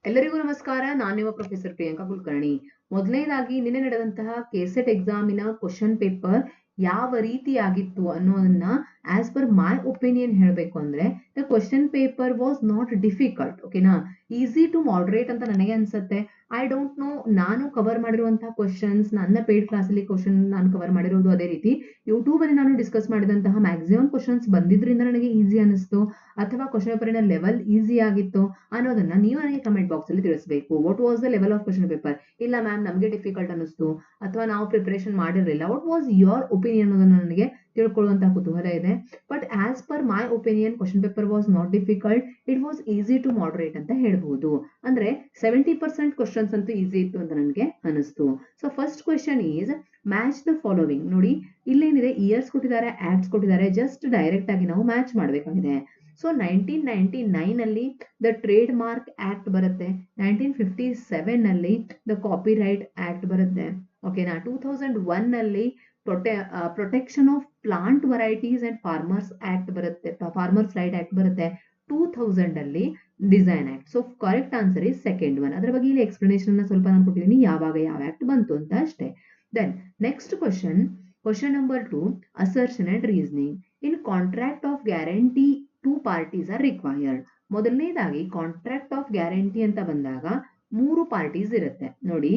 ಎಲ್ಲರಿಗೂ ನಮಸ್ಕಾರ. ನಾನು ನಿಮ್ಮ ಪ್ರೊಫೆಸರ್ ಪ್ರಿಯಾಂಕಾ ಕುಲಕರ್ಣಿ. ಮೊದಲನೇದಾಗಿ ನಿನ್ನೆ ನಡೆದಂತಹ ಕೆಸೆಟ್ ಎಕ್ಸಾಮಿನ ಕ್ವಶನ್ ಪೇಪರ್ ಯಾವ ರೀತಿಯಾಗಿತ್ತು ಅನ್ನೋದನ್ನ ಆಸ್ ಪರ್ ಮೈ ಒಪಿನಿಯನ್ ಹೇಳಬೇಕು ಅಂದ್ರೆ the question paper was not difficult. ಓಕೆನಾ, ಈಸಿ ಟು ಮಾಡ್ರೇಟ್ ಅಂತ ನನಗೆ ಅನ್ಸುತ್ತೆ. ಐ ಡೋಂಟ್ ನೋ, ನಾನು ಕವರ್ ಮಾಡಿರುವಂತಹ ಕ್ವಶನ್ಸ್, ನನ್ನ ಪೇಡ್ ಕ್ಲಾಸಲ್ಲಿ ಕ್ವಶನ್ ನಾನು ಕವರ್ ಮಾಡಿರೋದು, ಅದೇ ರೀತಿ ಯೂಟ್ಯೂಬ್ ಅಲ್ಲಿ ನಾನು ಡಿಸ್ಕಸ್ ಮಾಡಿದಂತಹ ಮ್ಯಾಕ್ಸಿಮಮ್ ಕ್ವಶನ್ಸ್ ಬಂದಿದ್ರಿಂದ ನನಗೆ ಈಸಿ ಅನಿಸ್ತು ಅಥವಾ ಕ್ವಶನ್ ಪೇಪರಿನ ಲೆವೆಲ್ ಈಸಿ ಆಗಿತ್ತು ಅನ್ನೋದನ್ನ ನೀವು ನನಗೆ ಕಮೆಂಟ್ ಬಾಕ್ಸ್ ಅಲ್ಲಿ ತಿಳಿಸಬೇಕು. What was the level of question paper? ಇಲ್ಲ ಮ್ಯಾಮ್ ನಮಗೆ ಡಿಫಿಕಲ್ಟ್ ಅನಿಸ್ತು ಅಥವಾ ನಾವು ಪ್ರಿಪರೇಷನ್ ಮಾಡಿರಲಿಲ್ಲ. ವಾಟ್ ವಾಸ್ ಯೋರ್ ಒಪಿನಿಯನ್ ಅನ್ನೋದನ್ನ ನನಗೆ ತಿಳ್ಕೊಳ್ಳುವಂತಹ ಕುತೂಹಲ ಇದೆ. But as per my opinion question paper was not difficult, it was easy to moderate ಅಂತ ಹೇಳ್ಬಹುದು. ಅಂದ್ರೆ 70% ಕ್ವಶನ್ಸ್ ಅಂತೂ ಈಸಿ ಇತ್ತು ಅಂತ ನನಗೆ ಅನಿಸ್ತು. So first question is match the following. ನೋಡಿ ಇಲ್ಲೇನಿದೆ, ಇಯರ್ಸ್ ಕೊಟ್ಟಿದ್ದಾರೆ, ಆಕ್ಟ್ಸ್ ಕೊಟ್ಟಿದ್ದಾರೆ, ಜಸ್ಟ್ ಡೈರೆಕ್ಟ್ ಆಗಿ ನಾವು ಮ್ಯಾಚ್ ಮಾಡಬೇಕಾಗಿದೆ. ಸೊ 1999 ಅಲ್ಲಿ ದ ಟ್ರೇಡ್ ಮಾರ್ಕ್ ಆಕ್ಟ್ ಬರುತ್ತೆ, 1957 ನಲ್ಲಿ ದ ಕಾಪಿ ರೈಟ್ ಆಕ್ಟ್ ಬರುತ್ತೆ. ಓಕೆನಾ, 2001 ನಲ್ಲಿ protection of plant varieties and farmers act ಬರುತ್ತೆ, ಫಾರ್ಮರ್ಸ್ ರೈಟ್ ಆಕ್ಟ್ ಬರುತ್ತೆ. 2000 ಅಲ್ಲಿ design act. So correct answer is second one. ಅದರ ಬಗ್ಗೆ ಇಲ್ಲಿ ಎಕ್ಸ್ಪ್ಲನೇಷನ್ ಸ್ವಲ್ಪ ನಾನು ಕೊಟ್ಟಿದ್ದೀನಿ, ಯಾವಾಗ ಯಾವ ಆಕ್ಟ್ ಬಂತು ಅಂತ ಅಷ್ಟೇ. Then next question number 2, assertion and reasoning. In contract of guarantee two parties are required. ಮೊದಲನೇದಾಗಿ ಕಾಂಟ್ರಾಕ್ಟ್ ಆಫ್ ಗ್ಯಾರಂಟಿ ಅಂತ ಬಂದಾಗ 3 ಪಾರ್ಟೀಸ್ ಇರುತ್ತೆ. ನೋಡಿ,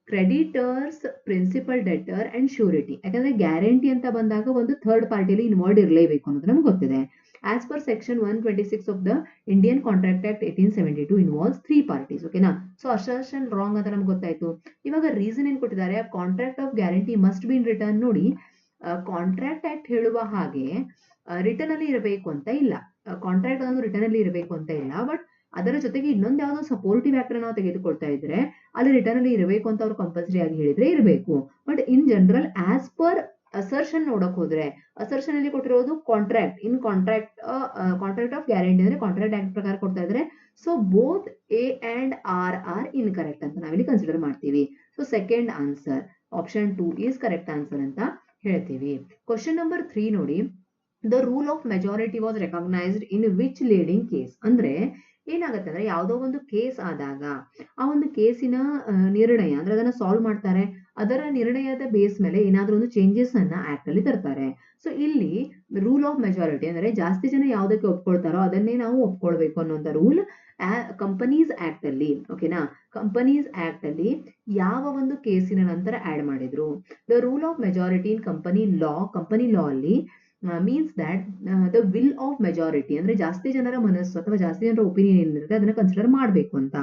creditors, principal, debtor and surety. ಯಾಕಂದ್ರೆ ಗ್ಯಾರಂಟಿ ಅಂತ ಬಂದಾಗ ಒಂದು ಥರ್ಡ್ ಪಾರ್ಟಿಲಿ ಇನ್ವಾಲ್ವ್ ಇರಲೇಬೇಕು ಅನ್ನೋದು ನಮ್ಗೆ ಗೊತ್ತಿದೆ. As per section 126 of the Indian contract act 1872 involves 3 parties. ಓಕೆನಾ, ಸೊ ಅಸರ್ಷನ್ ರಾಂಗ್ ಅಂತ ನಮ್ಗೆ ಗೊತ್ತಾಯ್ತು. ಇವಾಗ ರೀಸನ್ ಏನ್ ಕೊಟ್ಟಿದ್ದಾರೆ, contract of guarantee must be in return. ನೋಡಿ, ಕಾಂಟ್ರಾಕ್ಟ್ ಆಕ್ಟ್ ಹೇಳುವ ಹಾಗೆ ರಿಟರ್ನ್ ಅಲ್ಲಿ ಇರಬೇಕು ಅಂತ ಇಲ್ಲ, ಕಾಂಟ್ರಾಕ್ಟ್ ಅನ್ನೋದು ರಿಟರ್ನ್ ಅಲ್ಲಿ ಇರಬೇಕು ಅಂತ ಇಲ್ಲ. ಬಟ್ ಅದರ ಜೊತೆಗೆ ಇನ್ನೊಂದು ಯಾವ್ದೋ ಸಪೋರ್ಟಿವ್ ಆಕ್ಟ್ ನಾವು ತೆಗೆದುಕೊಳ್ತಾ ಇದ್ರೆ ಅಲ್ಲಿ ರಿಟರ್ನ್ ಅಲ್ಲಿ ಇರಬೇಕು ಅಂತ ಅವ್ರು ಕಂಪಲ್ಸರಿ ಆಗಿ ಹೇಳಿದ್ರೆ ಇರಬೇಕು. But in general as per assertion ನೋಡಕ್ ಹೋದ್ರೆ, ಅಸರ್ಷನ್ ಅಲ್ಲಿ ಕೊಟ್ಟಿರೋದು contract in contract of guarantee ಅಂದ್ರೆ ಕಾಂಟ್ರಾಕ್ಟ್ ಆಕ್ಟ್ ಪ್ರಕಾರ ಕೊಡ್ತಾ ಇದ್ರೆ. So both A and R are incorrect ಅಂತ ನಾವಿಲ್ಲಿ ಕನ್ಸಿಡರ್ ಮಾಡ್ತೀವಿ. So second answer option 2 is correct answer ಅಂತ ಹೇಳ್ತೀವಿ. ಕ್ವಶನ್ ನಂಬರ್ 3 ನೋಡಿ, the rule of majority was recognized in which leading case. ಅಂದ್ರೆ ಏನಾಗುತ್ತೆ ಅಂದ್ರೆ ಯಾವುದೋ ಒಂದು ಕೇಸ್ ಆದಾಗ ಆ ಒಂದು ಕೇಸಿನ ನಿರ್ಣಯ ಅಂದ್ರೆ ಅದನ್ನ ಸಾಲ್ವ್ ಮಾಡ್ತಾರೆ, ಅದರ ನಿರ್ಣಯದ ಬೇಸ್ ಮೇಲೆ ಏನಾದ್ರೂ ಒಂದು ಚೇಂಜಸ್ ಅನ್ನ ಆಕ್ಟ್ ಅಲ್ಲಿ ತರ್ತಾರೆ. ಸೊ ಇಲ್ಲಿ ರೂಲ್ ಆಫ್ ಮೆಜಾರಿಟಿ ಅಂದ್ರೆ ಜಾಸ್ತಿ ಜನ ಯಾವುದಕ್ಕೆ ಒಪ್ಕೊಳ್ತಾರೋ ಅದನ್ನೇ ನಾವು ಒಪ್ಕೊಳ್ಬೇಕು ಅನ್ನೋಂಥ ರೂಲ್ ಕಂಪನೀಸ್ ಆಕ್ಟ್ ಅಲ್ಲಿ. ಓಕೆನಾ, ಕಂಪನೀಸ್ ಆಕ್ಟ್ ಅಲ್ಲಿ ಯಾವ ಒಂದು ಕೇಸಿನ ನಂತರ ಆಡ್ ಮಾಡಿದ್ರು. The rule of majority in company law ಅಲ್ಲಿ means that the will of majority ಅಂದ್ರೆ ಜಾಸ್ತಿ ಜನರ ಮನಸ್ಸು ಅಥವಾ ಜಾಸ್ತಿ ಜನರ ಒಪಿನಿಯನ್ ಏನಿರುತ್ತೆ ಅದನ್ನ ಕನ್ಸಿಡರ್ ಮಾಡಬೇಕು ಅಂತ.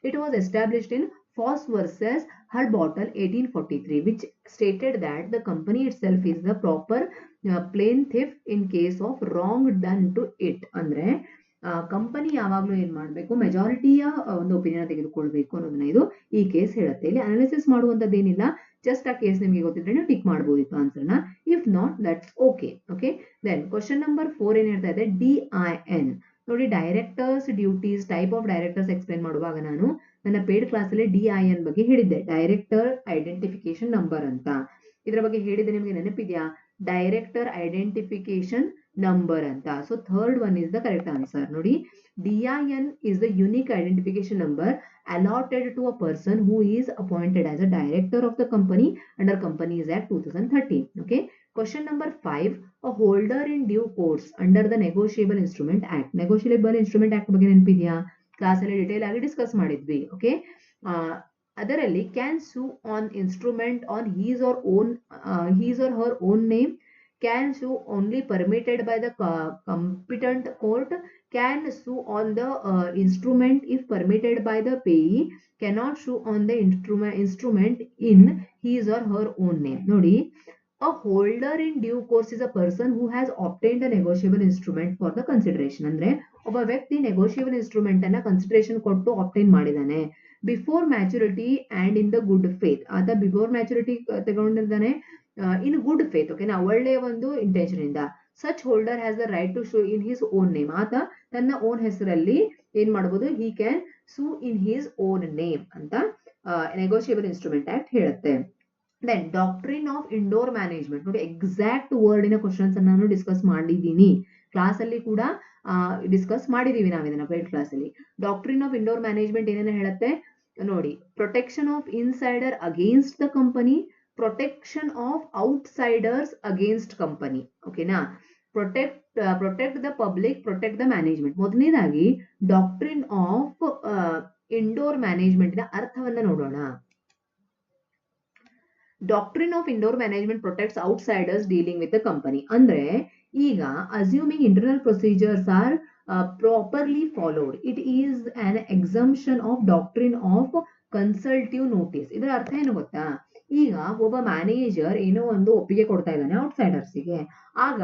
It was established in Foss versus Harbottle 1843, which stated that the company itself is the proper plaintiff in case of wrong done to it. ಅಂದ್ರೆ ಕಂಪನಿ ಯಾವಾಗ್ಲೂ ಏನ್ ಮಾಡ್ಬೇಕು, ಮೆಜಾರಿಟಿಯ ಒಂದು ಒಪಿನಿಯನ್ ತೆಗೆದುಕೊಳ್ಬೇಕು ಅನ್ನೋದನ್ನ ಇದು ಈ ಕೇಸ್ ಹೇಳುತ್ತೆ. ಇಲ್ಲಿ ಅನಾಲಿಸಿಸ್ ಮಾಡುವಂತದ್ದೇನಿಲ್ಲ, ಜಸ್ಟ್ ಆ ಕೇಸ್ ನಿಮಗೆ ಗೊತ್ತಿದ್ರೆ ನೀವು ಟಿಕ್ ಮಾಡಬಹುದಿತ್ತು ಆನ್ಸರ್ನ. If not that's okay. Okay, then question number 4 ಏನ್ ಹೇಳ್ತಾ ಇದೆ, DIN. ನೋಡಿ, directors duties, type of directors explain ಮಾಡುವಾಗ ನಾನು ನನ್ನ ಪೇಡ್ ಕ್ಲಾಸ್ ಅಲ್ಲಿ DIN ಬಗ್ಗೆ ಹೇಳಿದ್ದೆ, ಡೈರೆಕ್ಟರ್ ಐಡೆಂಟಿಫಿಕೇಶನ್ ನಂಬರ್ ಅಂತ. ಇದರ ಬಗ್ಗೆ ಹೇಳಿದ್ದೆ, ನಿಮಗೆ ನೆನಪಿದ್ಯಾ? ಡೈರೆಕ್ಟರ್ ಐಡೆಂಟಿಫಿಕೇಶನ್ ನಂಬರ್ ಅಂತ. So third one is the correct answer. ನೋಡಿ, DIN is the unique identification number allotted to a person who is appointed as a director of the company under Companies Act 2013. Okay. Question number 5, a holder in due course under the Negotiable Instrument Act. Negotiable Instrument Act ಬಗ್ಗೆ ನೆನಪಿದ್ಯಾ? Class ಅಲ್ಲಿ detail ಆಗಿ discuss ಮಾಡಿದ್ವಿ. Okay, ಅದರಲ್ಲಿ can sue on instrument on his or her own name, can sue only permitted by the competent court, can sue on the instrument if permitted by the payee, cannot sue on the instrument in his or her own name. Nodi, a holder in due course is a person who has obtained a negotiable instrument for the consideration. ಅಂದ್ರೆ ಒಬ್ಬ ವ್ಯಕ್ತಿ negotiable instrument ಅನ್ನ consideration ಕೊಟ್ಟು obtain ಮಾಡಿದಾನೆ before maturity and in the good faith. ಆತ before maturity ತಗೊಂಡಿದ್ದಾನೆ in good faith. Okay, ನಾ ಒಳ್ಳೆಯ ಒಂದು ಇಂಟೆನ್ಷನ್ ಇಂದ. Such holder has the right to sue in his own name. ಆತ ತನ್ನ ಓನ್ ಹೆಸರಲ್ಲಿ ಏನ್ ಮಾಡಬಹುದು, he can sue in his own name ಅಂತ ನೆಗೋಷಿಯಬಲ್ ಇನ್ಸ್ಟ್ರೂಮೆಂಟ್ ಆಕ್ಟ್ ಹೇಳುತ್ತೆ. Then doctrine of indoor management. ನೋಡಿ, ಎಕ್ಸಾಕ್ಟ್ ವರ್ಡಿನ ಕ್ವಶನ್ಸ್ ಅನ್ನು ನಾನು ಡಿಸ್ಕಸ್ ಮಾಡಿದ್ದೀನಿ. ಕ್ಲಾಸ್ ಅಲ್ಲಿ ಕೂಡ ಡಿಸ್ಕಸ್ ಮಾಡಿದೀವಿ ನಾವು ಇದನ್ನ ಪೇಡ್ ಕ್ಲಾಸ್ ಅಲ್ಲಿ. ಡಾಕ್ಟ್ರಿನ್ ಆಫ್ ಇಂಡೋರ್ ಮ್ಯಾನೇಜ್ಮೆಂಟ್ ಏನೇನು ಹೇಳುತ್ತೆ ನೋಡಿ, protection of insider against the company, protection of outsiders against company. ಓಕೆನಾ, protect the public, protect the management. ಮೊದಲನೇದಾಗಿ ಡಾಕ್ಟ್ರಿನ್ ಆಫ್ ಇಂಡೋರ್ ಮ್ಯಾನೇಜ್ಮೆಂಟ್ ನ ಅರ್ಥವನ್ನ ನೋಡೋಣ. Doctrine of indoor management protects outsiders dealing with the company. ಅಂದ್ರೆ ಈಗ assuming internal procedures are properly followed, it is an exemption of doctrine of constructive notice. ಇದರ ಅರ್ಥ ಏನು ಗೊತ್ತಾ, ಈಗ ಒಬ್ಬ ಮ್ಯಾನೇಜರ್ ಏನೋ ಒಂದು ಒಪ್ಪಿಗೆ ಕೊಡ್ತಾ ಇದ್ದಾನೆ ಔಟ್ಸೈಡರ್ಸ್ಗೆ, ಆಗ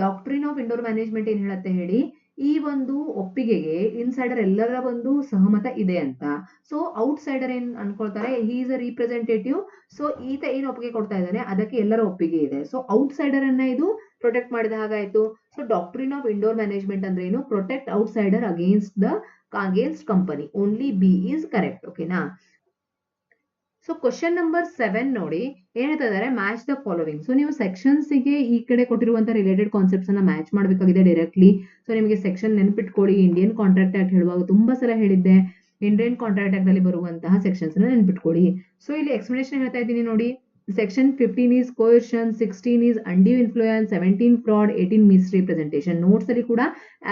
ಡಾಕ್ಟ್ರಿನ್ ಆಫ್ ಇಂಡೋರ್ ಮ್ಯಾನೇಜ್ಮೆಂಟ್ ಏನ್ ಹೇಳುತ್ತೆ ಹೇಳಿ, ಈ ಒಂದು ಒಪ್ಪಿಗೆಗೆ ಇನ್ಸೈಡರ್ ಎಲ್ಲರ ಒಂದು ಸಹಮತ ಇದೆ ಅಂತ. ಸೊ ಔಟ್ಸೈಡರ್ ಏನ್ ಅನ್ಕೊಳ್ತಾರೆ, he is a representative, so ಈತ ಏನ್ ಒಪ್ಪಿಗೆ ಕೊಡ್ತಾ ಇದ್ದಾನೆ ಅದಕ್ಕೆ ಎಲ್ಲರ ಒಪ್ಪಿಗೆ ಇದೆ, ಸೊ ಔಟ್ಸೈಡರ್ ಅನ್ನ ಇದು ಪ್ರೊಟೆಕ್ಟ್ ಮಾಡಿದ ಹಾಗಾಯ್ತು. So doctrine of indoor management ಅಂದ್ರೆ ಏನು, protect outsider against company. Only B is correct. ಓಕೆನಾ. ಸೊ ಕ್ವಶನ್ ನಂಬರ್ 7 ನೋಡಿ ಏನ್ ಹೇಳ್ತಾ ಇದ್ದಾರೆ, ಮ್ಯಾಚ್ ದ ಫಾಲೋವಿಂಗ್. ಸೊ ನೀವು ಸೆಕ್ಷನ್ಸ್ ಗೆ ಈ ಕಡೆ ಕೊಟ್ಟಿರುವಂತ ರಿಲೇಟೆಡ್ ಕಾನ್ಸೆಪ್ಟ್ಸ್ ಅನ್ನ ಮ್ಯಾಚ್ ಮಾಡಬೇಕಾಗಿದೆ ಡೈರೆಕ್ಟ್ಲಿ. ಸೊ ನಿಮಗೆ ಸೆಕ್ಷನ್ ನೆನ್ಪಿಟ್ಕೊಳ್ಳಿ, ಇಂಡಿಯನ್ ಕಾಂಟ್ರಾಕ್ಟ್ ಆಕ್ಟ್ ಹೇಳುವಾಗ ತುಂಬಾ ಸಲ ಹೇಳಿದ್ದೆ, ಇಂಡಿಯನ್ ಕಾಂಟ್ರಾಕ್ಟ್ ಆಕ್ಟ್ ಅಲ್ಲಿ ಬರುವಂತಹ ಸೆಕ್ಷನ್ಸ್ ಅನ್ನ ನೆನ್ಪಿಟ್ಕೊಳ್ಳಿ. ಸೊ ಇಲ್ಲಿ ಎಕ್ಸ್ಪ್ಲನೇಷನ್ ಹೇಳ್ತಾ ಇದ್ದೀನಿ ನೋಡಿ. Section 15 is coercion, 16 is undue influence, 17 fraud, 18 misrepresentation. Notes ಅಲ್ಲಿ ಕೂಡ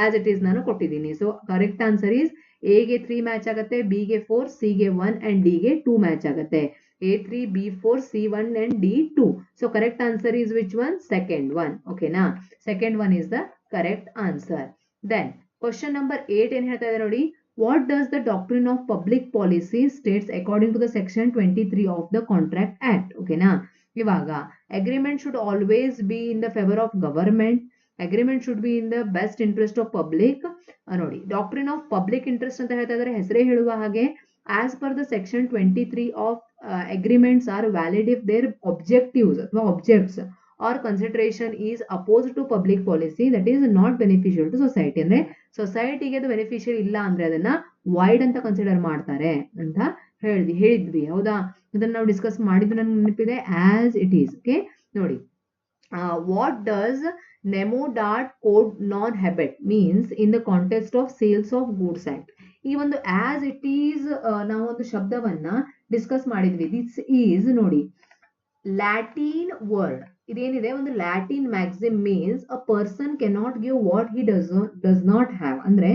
ಆಸ್ ಇಟ್ ಈಸ್ ನಾನು ಕೊಟ್ಟಿದ್ದೀನಿ. So correct answer is A ಗೆ 3 ಮ್ಯಾಚ್ ಆಗುತ್ತೆ, ಬಿ ಗೆ 4, ಸಿ ಗೆ 1 ಅಂಡ್ ಡಿ ಗೆ 2 ಮ್ಯಾಚ್ ಆಗುತ್ತೆ. A3, B4, C1 and D2. So correct answer is which one? Second one. Okay na? Second one is the correct answer. Then question number 8 ಏನ್ ಹೇಳ್ತಾ ಇದೆ ನೋಡಿ. What does the doctrine of public policy states according to the section 23 of the Contract Act? Okay na? ಇವಾಗ agreement should always be in the favor of government. Agreement should be in the best interest of public. ನೋಡಿ doctrine of public interest ಅಂತ ಹೇಳ್ತಾ ಇದ್ದಾರೆ, ಹೆಸರೇ ಹೇಳುವ ಹಾಗೆ as per the section 23 of agreements are valid if their objectives ಅಥವಾ objects or consideration is opposed to public policy, that is not beneficial to society. ಅಂದ್ರೆ ಸೊಸೈಟಿಗೆ ಅದು ಬೆನಿಫಿಷಿಯಲ್ ಇಲ್ಲ ಅಂದ್ರೆ ಅದನ್ನ ವೈಡ್ ಅಂತ ಕನ್ಸಿಡರ್ ಮಾಡ್ತಾರೆ ಅಂತ ಹೇಳಿದ್ವಿ ಹೌದಾ. ಇದನ್ನ ನಾವು ಡಿಸ್ಕಸ್ ಮಾಡಿದ್ದು ನನಗೆ ನೆನಪಿದೆ, ಆಸ್ ಇಟ್ ಈಸ್. ಓಕೆ ನೋಡಿ, what does nemo dat quod non habet means in the context of sales of goods act. ಈ ಒಂದು ಆಸ್ ಇಟ್ ಈಸ್ ನಾವು ಒಂದು ಶಬ್ದವನ್ನ ಡಿಸ್ಕಸ್ ಮಾಡಿದ್ವಿ. ದಿಸ್ ಈಸ್ ನೋಡಿ ಲ್ಯಾಟಿನ್ ವರ್ಡ್. ಇದೇನಿದೆ ಒಂದು Latin maxim means a person cannot give what he does not have. ಅಂದ್ರೆ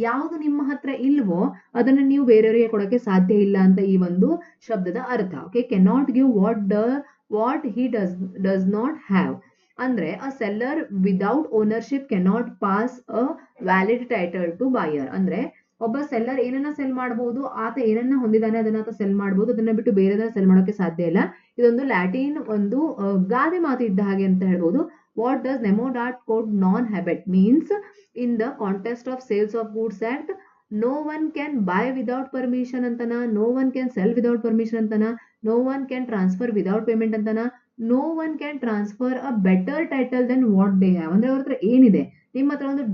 ಯಾವುದು ನಿಮ್ಮ ಹತ್ರ ಇಲ್ವೋ ಅದನ್ನ ನೀವು ಬೇರೆಯವರಿಗೆ ಕೊಡಕ್ಕೆ ಸಾಧ್ಯ ಇಲ್ಲ ಅಂತ ಈ ಒಂದು ಶಬ್ದದ ಅರ್ಥ. Okay, cannot give what he does not have ಅಂದ್ರೆ a seller without ownership cannot pass a valid title to buyer. ಅಂದ್ರೆ ಒಬ್ಬ ಸೆಲ್ಲರ್ ಏನನ್ನ ಸೆಲ್ ಮಾಡಬಹುದು, ಆತ ಏನನ್ನ ಹೊಂದಿದಾನೆ ಅದನ್ನ ಆತ ಸೆಲ್ ಮಾಡಬಹುದು, ಅದನ್ನ ಬಿಟ್ಟು ಬೇರೆದನ್ನ ಸೆಲ್ ಮಾಡೋಕೆ ಸಾಧ್ಯ ಇಲ್ಲ. ಇದೊಂದು ಲ್ಯಾಟಿನ್ ಒಂದು ಗಾದೆ ಮಾತು ಇದ್ದ ಹಾಗೆ ಅಂತ ಹೇಳ್ಬೋದು. What does nemo dat quod non habet means in the context of sales of goods act, no one can buy without permission ಅಂತನ, no one can sell without permission ಅಂತನ, no one can transfer without payment ಅಂತನ, no one can transfer a better title then what they have. ಅಂದ್ರೆ ಅವ್ರ ಹತ್ರ ಏನಿದೆ, ನಿಮ್ಮ ಹತ್ರ ಒಂದು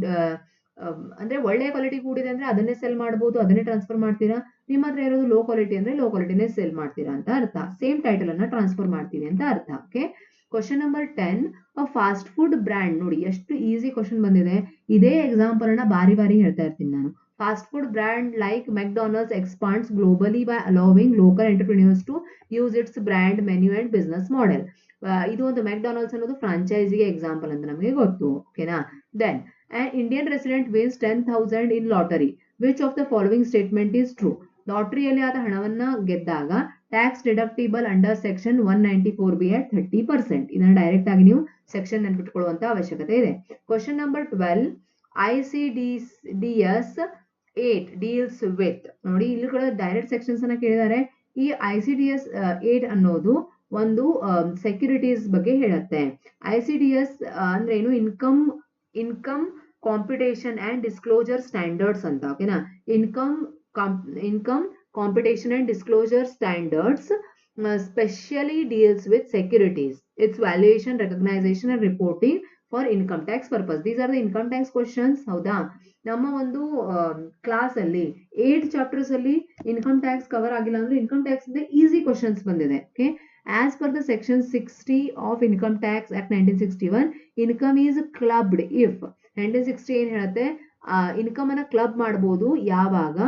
ಅಂದ್ರೆ ಒಳ್ಳೆ ಕ್ವಾಲಿಟಿ ಕೂಡಿದೆ ಅಂದ್ರೆ ಅದನ್ನೇ ಸೆಲ್ ಮಾಡಬಹುದು, ಅದನ್ನೇ ಟ್ರಾನ್ಸ್ಫರ್ ಮಾಡ್ತೀರಾ. ನಿಮ್ಮ ಹತ್ರ ಇರೋದು ಲೋ ಕ್ವಾಲಿಟಿ ಅಂದ್ರೆ ಲೋ ಕ್ವಾಲಿಟಿನೇ ಸೆಲ್ ಮಾಡ್ತೀರಾ ಅಂತ ಅರ್ಥ. ಸೇಮ್ ಟೈಟಲ್ ಅನ್ನ ಟ್ರಾನ್ಸ್ಫರ್ ಮಾಡ್ತೀವಿ ಅಂತ ಅರ್ಥ. ಓಕೆ, ಕ್ವಶನ್ ನಂಬರ್ 10, ಅ ಫಾಸ್ಟ್ ಫುಡ್ ಬ್ರ್ಯಾಂಡ್. ನೋಡಿ ಎಷ್ಟು ಈಸಿ ಕ್ವಶನ್ ಬಂದಿದೆ. ಇದೇ ಎಕ್ಸಾಂಪಲ್ ಅನ್ನ ಬಾರಿ ಹೇಳ್ತಾ ಇರ್ತೀನಿ ನಾನು. Fast food brand like McDonald's expands globally by allowing local entrepreneurs to use its brand menu and business model. ಇದು ಒಂದು ಮೆಕ್ಡೊನಾಲ್ಡ್ಸ್ ಅನ್ನೋದು ಫ್ರಾಂಚೈಸಿಗೆ ಎಕ್ಸಾಂಪಲ್ ಅಂತ ನಮಗೆ ಗೊತ್ತು. ಓಕೆನಾ. Then an Indian resident wins 10,000 in lottery. Which of the following statement is true? ಲಾಟ್ರಿಯಲ್ಲಿ ಆದ ಹಣವನ್ನ ಗೆದ್ದಾಗ tax deductible under section 194B at 30%. ಇದನ್ನ ಡೈರೆಕ್ಟ್ ಆಗಿ ನೀವು ಸೆಕ್ಷನ್ ನೆನ್ಪಿಟ್ಕೊಳ್ಳುವಂತ ಅವಶ್ಯಕತೆ ಇದೆ. Question number 12, ICDS 8 deals with. ನೋಡಿ ಇಲ್ಲಿ ಕೂಡ ಡೈರೆಕ್ಟ್ ಸೆಕ್ಷನ್ಸ್ ಅನ್ನ ಕೇಳಿದ್ದಾರೆ. ಈ ICDS 8 ಅನ್ನೋದು ಒಂದು ಸೆಕ್ಯೂರಿಟೀಸ್ ಬಗ್ಗೆ ಹೇಳುತ್ತೆ. ICDS ಅಂದ್ರೆ ಏನು, income computation and disclosure standards ಅಂತ. ಓಕೆನಾ, income computation and disclosure standards specially deals with securities, its valuation, recognisation and reporting for income tax purpose. These are the income tax questions. ಹೌದಾ, ನಮ್ಮ ಒಂದು class ಅಲ್ಲಿ 8 chapters ಅಲ್ಲಿ income tax cover ಆಗಿಲ್ಲ ಅಂದ್ರೆ income tax ಇಂದ easy questions ಬಂದಿದೆ. Okay, as per the section 60 of Income Tax Act 1961, income is clubbed if 1960 ಏನ್ ಹೇಳುತ್ತೆ, ಇನ್ಕಮ್ ಅನ್ನ ಕ್ಲಬ್ ಮಾಡಬಹುದು ಯಾವಾಗ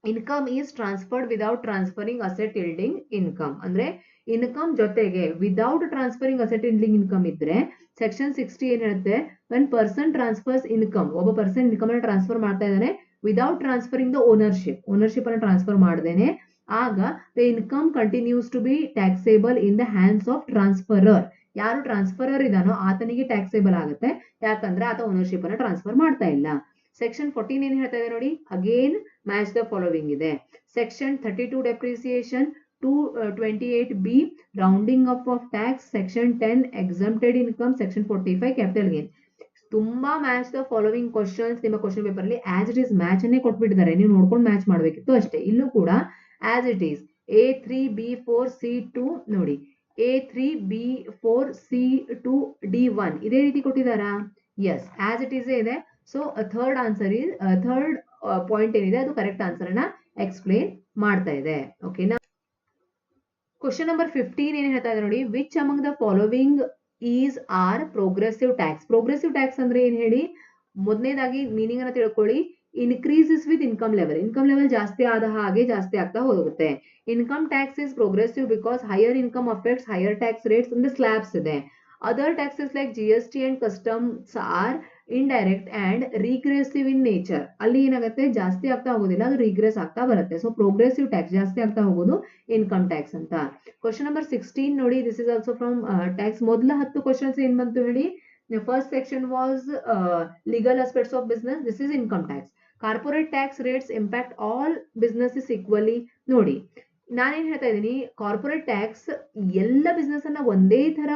income is transferred without transferring asset yielding income. ಅಂದ್ರೆ ಇನ್ಕಮ್ ಜೊತೆಗೆ without transferring asset yielding income ಇದ್ರೆ section 60 ಏನ್ ಹೇಳುತ್ತೆ, ವೆನ್ ಪರ್ಸನ್ ಟ್ರಾನ್ಸ್ಫರ್ಸ್ ಇನ್ಕಮ್, ಒಬ್ಬ ಪರ್ಸನ್ ಇನ್ಕಮ್ ಅನ್ನ ಟ್ರಾನ್ಸ್ಫರ್ ಮಾಡ್ತಾ ಇದ್ದಾನೆ ವಿದೌಟ್ ಟ್ರಾನ್ಸ್ಫರಿಂಗ್ ದ ಓನರ್ಶಿಪ್ ಅನ್ನ ಟ್ರಾನ್ಸ್ಫರ್ ಮಾಡ್ದೇನೆ, ಆಗ the income continues to be taxable in the hands of transferor. ಯಾರು ಟ್ರಾನ್ಸ್ಫರರ್ ಇದಾನೋ ಆತನಿಗೆ ಟ್ಯಾಕ್ಸೇಬಲ್ ಆಗುತ್ತೆ, ಯಾಕಂದ್ರೆ ಆತ ಓನರ್ಶಿಪ್ ಅನ್ನ ಟ್ರಾನ್ಸ್ಫರ್ ಮಾಡ್ತಾ ಇಲ್ಲ. ಸೆಕ್ಷನ್ 14 ಏನ್ ಹೇಳ್ತಾ ಇದೆ ನೋಡಿ, ಅಗೇನ್ ಮ್ಯಾಚ್ ದ ಫಾಲೋವಿಂಗ್ ಇದೆ. Section 32 depreciation, 228B rounding up of tax, section 10 exempted income, section 45 capital gain. ತುಂಬಾ ಮ್ಯಾಚ್ ದ ಫಾಲೋವಿಂಗ್ ಕ್ವಶನ್ಸ್ ನಿಮ್ಮ ಕ್ವಶನ್ ಪೇಪರ್ ಅಲ್ಲಿ ಆಸ್ ಇಟ್ ಇಸ್ ಮ್ಯಾಚ್ ಅನ್ನೇ ಕೊಟ್ಬಿಟ್ಟಿದ್ದಾರೆ, ನೀವು ನೋಡ್ಕೊಂಡು ಮ್ಯಾಚ್ ಮಾಡಬೇಕಿತ್ತು ಅಷ್ಟೇ. ಇಲ್ಲೂ ಕೂಡ ಆಸ್ ಇಟ್ ಈಸ್ A3B4C2 ನೋಡಿ, A3B4C2D1 ಇದೇ ರೀತಿ ಕೊಟ್ಟಿದ್ದಾರಾ? ಎಸ್, ಆಸ್ ಇಟ್ ಈಸ್ ಇದೆ. So third answer is third point ಏನಿದೆ ಅದು ಕರೆಕ್ಟ್ ಆನ್ಸರ್ ಅನ್ನ ಎಕ್ಸ್ಪ್ಲೇನ್ ಮಾಡ್ತಾ ಇದೆ. ಓಕೆನಾ? ಕ್ವಶನ್ ನಂಬರ್ 15 ಏನ್ ಹೇಳ್ತಾ ಇದೆ ನೋಡಿ, which among the following is are progressive tax. Progressive tax ಅಂದ್ರೆ ಏನ್ ಹೇಳಿ, ಮೊದಲನೇದಾಗಿ ಮೀನಿಂಗ್ ಅನ್ನ ತಿಳ್ಕೊಳ್ಳಿ. Increases with income level, income level ಜಾಸ್ತಿ ಆದ ಹಾಗೆ ಜಾಸ್ತಿ ಆಗ್ತಾ ಹೋಗುತ್ತೆ. Income tax is progressive because higher income affects higher tax rates ಅಂದ್ರೆ ಸ್ಲ್ಯಾಬ್ಸ್ ಇದೆ. Other taxes like GST and customs are indirect and regressive in nature. ಅಲ್ಲಿ ಏನಾಗುತ್ತೆ, ಜಾಸ್ತಿ ಆಗ್ತಾ ಹೋಗೋದಿಲ್ಲ, ಅದು ರಿಗ್ರೆಸ್ ಆಗ್ತಾ ಬರುತ್ತೆ. ಸೊ ಪ್ರೋಗ್ರೆಸಿವ್ ಟ್ಯಾಕ್ಸ್ ಜಾಸ್ತಿ ಆಗ್ತಾ ಹೋಗೋದು ಇನ್ಕಮ್ ಟ್ಯಾಕ್ಸ್ ಅಂತ. ಕ್ವಶನ್ ನಂಬರ್ 16 ನೋಡಿ, this is also from tax. ಮೊದಲ 10 ಕ್ವಶನ್ಸ್ ಏನ್ ಬಂತು ಹೇಳಿ, first section was legal aspects of business, this is income tax. Corporate tax rates impact all businesses equally. ನೋಡಿ, ನಾನೇನ್ ಹೇಳ್ತಾ ಇದ್ದೀನಿ, ಕಾರ್ಪೊರೇಟ್ ಟ್ಯಾಕ್ಸ್ ಎಲ್ಲ ಬಿಸ್ನೆಸ್ ಅನ್ನ ಒಂದೇ ತರ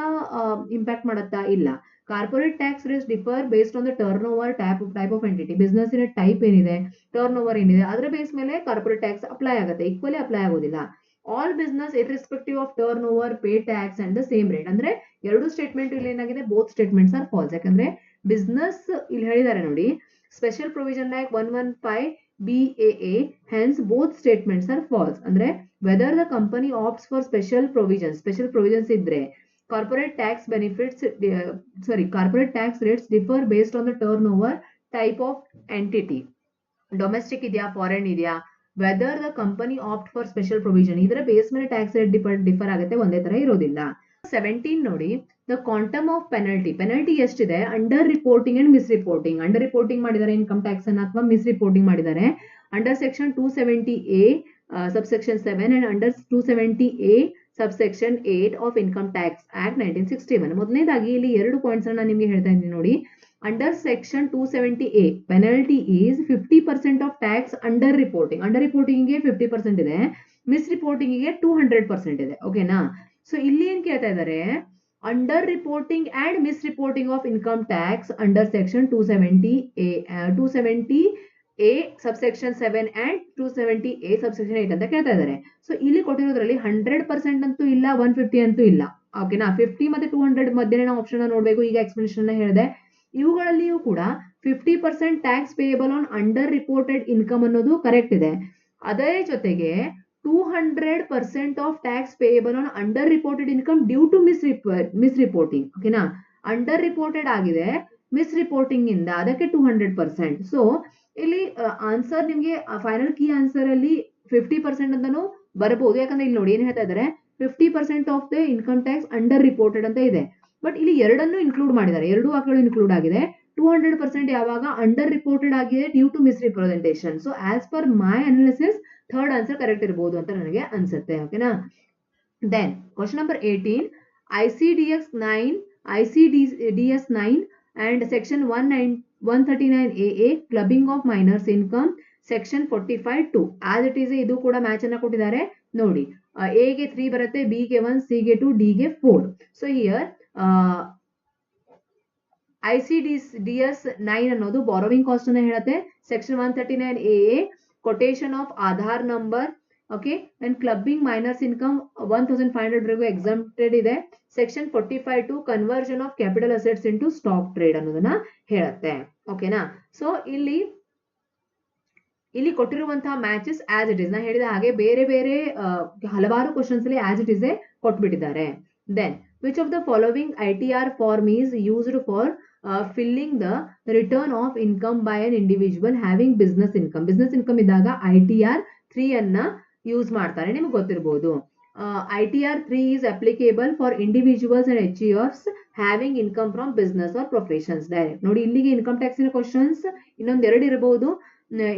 ಇಂಪ್ಯಾಕ್ಟ್ ಮಾಡತ್ತಾ? ಇಲ್ಲ. Corporate tax rates differ based on the turn over type of entity. Business ಇನ ಟೈಪ್ ಏನಿದೆ, ಟರ್ನ್ ಓವರ್ ಏನಿದೆ, ಅದರ ಬೇಸ್ ಮೇಲೆ ಕಾರ್ಪೊರೇಟ್ ಟ್ಯಾಕ್ಸ್ ಅಪ್ಲೈ ಆಗುತ್ತೆ, ಈಕ್ವಲಿ ಅಪ್ಲೈ ಆಗೋದಿಲ್ಲ. All business irrespective of turn over pay tax and the same rate. ಅಂದ್ರೆ ಎರಡು statement ಇಲ್ಲಿ ಏನಾಗಿದೆ, ಬೋತ್ ಸ್ಟೇಟ್ಮೆಂಟ್ಸ್ ಆರ್ ಫಾಲ್ಸ್. ಯಾಕಂದ್ರೆ ಬಿಸ್ನೆಸ್ ಇಲ್ಲಿ ಹೇಳಿದ್ದಾರೆ ನೋಡಿ, special provision like 115BAA, hence both statements are false. ಅಂದ್ರೆ whether the company opts for special provisions ಇದ್ರೆ corporate tax rates differ based on the turnover type of entity. Domestic ಇದೆಯಾ, foreign ಇದೆಯಾ, whether the company opt for special provision, ಇದರ base ಮೇಲೆ tax rate differ ಆಗುತ್ತೆ, ಒಂದೇ ತರ ಇರೋದಿಲ್ಲ. 17 ನೋಡಿ, ದ ಕ್ವಾಂಟಮ್ ಆಫ್ ಪೆನಲ್ಟಿ ಎಷ್ಟಿದೆ, under reporting and miss reporting. Under reporting ಮಾಡಿದ್ದಾರೆ ಇನ್ಕಮ್ ಟ್ಯಾಕ್ಸ್ ಅನ್ನ, ಅಥವಾ ಮಿಸ್ ರಿಪೋರ್ಟಿಂಗ್ ಮಾಡಿದ್ದಾರೆ under section 270A subsection 7 and under 270A subsection 8 of Income Tax Act 1961. ಮೊದಲನೇದಾಗಿ ಇಲ್ಲಿ ಎರಡು ಪಾಯಿಂಟ್ಸ್ ನಾನು ನಿಮಗೆ ಹೇಳ್ತಾ ಇದ್ದೀನಿ ನೋಡಿ. Under section 270A penalty is 50% of tax under reporting. Under ರಿಪೋರ್ಟಿಂಗ್ಗೆ 50% ಇದೆ, ಮಿಸ್ ರಿಪೋರ್ಟಿಂಗ್ಗೆ 200% ಇದೆ. ಓಕೆನಾ? ಸೊ ಇಲ್ಲಿ ಏನ್ ಕೇಳ್ತಾ ಇದ್ದಾರೆ, under reporting and miss reporting of income tax under section 270A subsection 7 and 270A subsection 8 ಅಂತ ಕೇಳ್ತಾ ಇದ್ದಾರೆ. ಸೊ ಇಲ್ಲಿ ಕೊಟ್ಟಿರೋದ್ರಲ್ಲಿ 100% ಅಂತೂ ಇಲ್ಲ, 150 ಅಂತೂ ಇಲ್ಲ. ಓಕೆನಾ? 50 ಮತ್ತೆ 200 ಮಧ್ಯೆ ನಾವು ಆಪ್ಷನ್ ನೋಡ್ಬೇಕು. ಈಗ ಎಕ್ಸ್ಪ್ಲನೇಷನ್ ಹೇಳಿದೆ, ಇವುಗಳಲ್ಲಿಯೂ ಕೂಡ 50% tax payable on under reported income ಅನ್ನೋದು ಕರೆಕ್ಟ್ ಇದೆ. ಅದರ ಜೊತೆಗೆ 200% of tax payable on under reported income due to misreporting. ಓಕೆನಾ? ಅಂಡರ್ ರಿಪೋರ್ಟೆಡ್ ಆಗಿದೆ, ಮಿಸ್ ರಿಪೋರ್ಟಿಂಗ್ ಇಂದ ಅದಕ್ಕೆ 200%. ಸೊ ಇಲ್ಲಿ ಆನ್ಸರ್ ನಿಮ್ಗೆ ಫೈನಲ್ ಕೀ ಆನ್ಸರ್ ಅಲ್ಲಿ 50% ಅಂತಾನು ಬರಬಹುದು. ಯಾಕಂದ್ರೆ ಇಲ್ಲಿ ನೋಡಿ ಏನ್ ಹೇಳ್ತಾ ಇದ್ದಾರೆ, 50% of the income tax under reported ಅಂತ ಇದೆ. ಬಟ್ ಇಲ್ಲಿ ಎರಡನ್ನು ಇನ್ಕ್ಲೂಡ್ ಮಾಡಿದ್ದಾರೆ, ಎರಡು ವಾಕ್ಯಗಳು ಇನ್ಕ್ಲೂಡ್ ಆಗಿದೆ. 200% ಯಾವಾಗ ಅಂಡರ್ ರಿಪೋರ್ಟೆಡ್ ಆಗಿದೆ due to misrepresentation. So as per my analysis third answer correct ಇರಬಹುದು ಅಂತ ನನಗೆ ಅನ್ಸುತ್ತೆ. ಓಕೆನಾ? Then question number 18, ICDS 9 and section 139AA clubbing of minors income, section 45(2) as it is. ಇದು ಕೂಡ ಮ್ಯಾಚ್ ಅನ್ನ ಕೊಟ್ಟಿದ್ದಾರೆ ನೋಡಿ. A ಗೆ 3 ಬರುತ್ತೆ, B ಗೆ 1, C ಗೆ 2, D ಗೆ 4. ಸೊ ಹಿಯರ್ ICDS 9 ಅನ್ನೋದು ಬಾರೋವಿಂಗ್ ಕಾಸ್ಟ್ ಅನ್ನ ಹೇಳುತ್ತೆ. Section 139AA quotation of Aadhaar number. Okay, and ಕ್ಲಬ್ಬಿಂಗ್ minors income 1500 ವರೆಗೂ ಎಕ್ಸಂಪ್ಟೆಡ್ ಇದೆ. Section 45(2) conversion of capital assets into stock trade ಅನ್ನೋದನ್ನ ಹೇಳುತ್ತೆ. ಓಕೆನಾ? ಸೊ ಇಲ್ಲಿ ಕೊಟ್ಟಿರುವಂತಹ ಮ್ಯಾಚಸ್ ಆಸ್ ಇಟ್ ಇಸ್, ನಾ ಹೇಳಿದ ಹಾಗೆ ಬೇರೆ ಬೇರೆ ಹಲವಾರು ಕ್ವಶನ್ಸ್ ಅಲ್ಲಿ ಆಸ್ ಇಟ್ ಇಸ್ ಕೊಟ್ಬಿಟ್ಟಿದ್ದಾರೆ. Then which of the following ITR form is used for filling the return of income by an individual having business income ಇದ್ದಾಗ ITR 3 ಅನ್ನ ಯೂಸ್ ಮಾಡ್ತಾರೆ, ನಿಮಗೆ ಗೊತ್ತಿರಬಹುದು. ITR 3 is applicable for individuals and HUFs having income from business or professions. Direct ನೋಡಿ, ಇಲ್ಲಿಗೆ income ಟ್ಯಾಕ್ಸಿನ questions ಇನ್ನೊಂದು ಎರಡು ಇರಬಹುದು.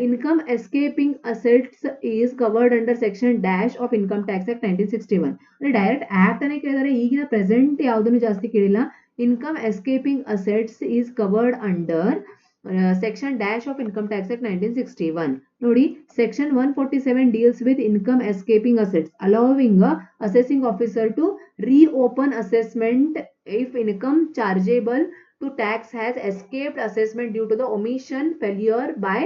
Income escaping assets is covered under section dash of income tax act 1961. ಅಂದ್ರೆ ಡೈರೆಕ್ಟ್ ಆಕ್ಟ್ ಅನ್ನೇ ಕೇಳಿದರೆ, ಈಗಿನ ಪ್ರೆಸೆಂಟ್ ಯಾವುದನ್ನು ಜಾಸ್ತಿ ಕೇಳಿಲ್ಲ. Income escaping assets is covered under section dash of income tax act 1961. ನೋಡಿ, section 147 deals with income escaping assets, allowing a assessing officer to reopen assessment if income chargeable to tax has escaped assessment due to the omission failure by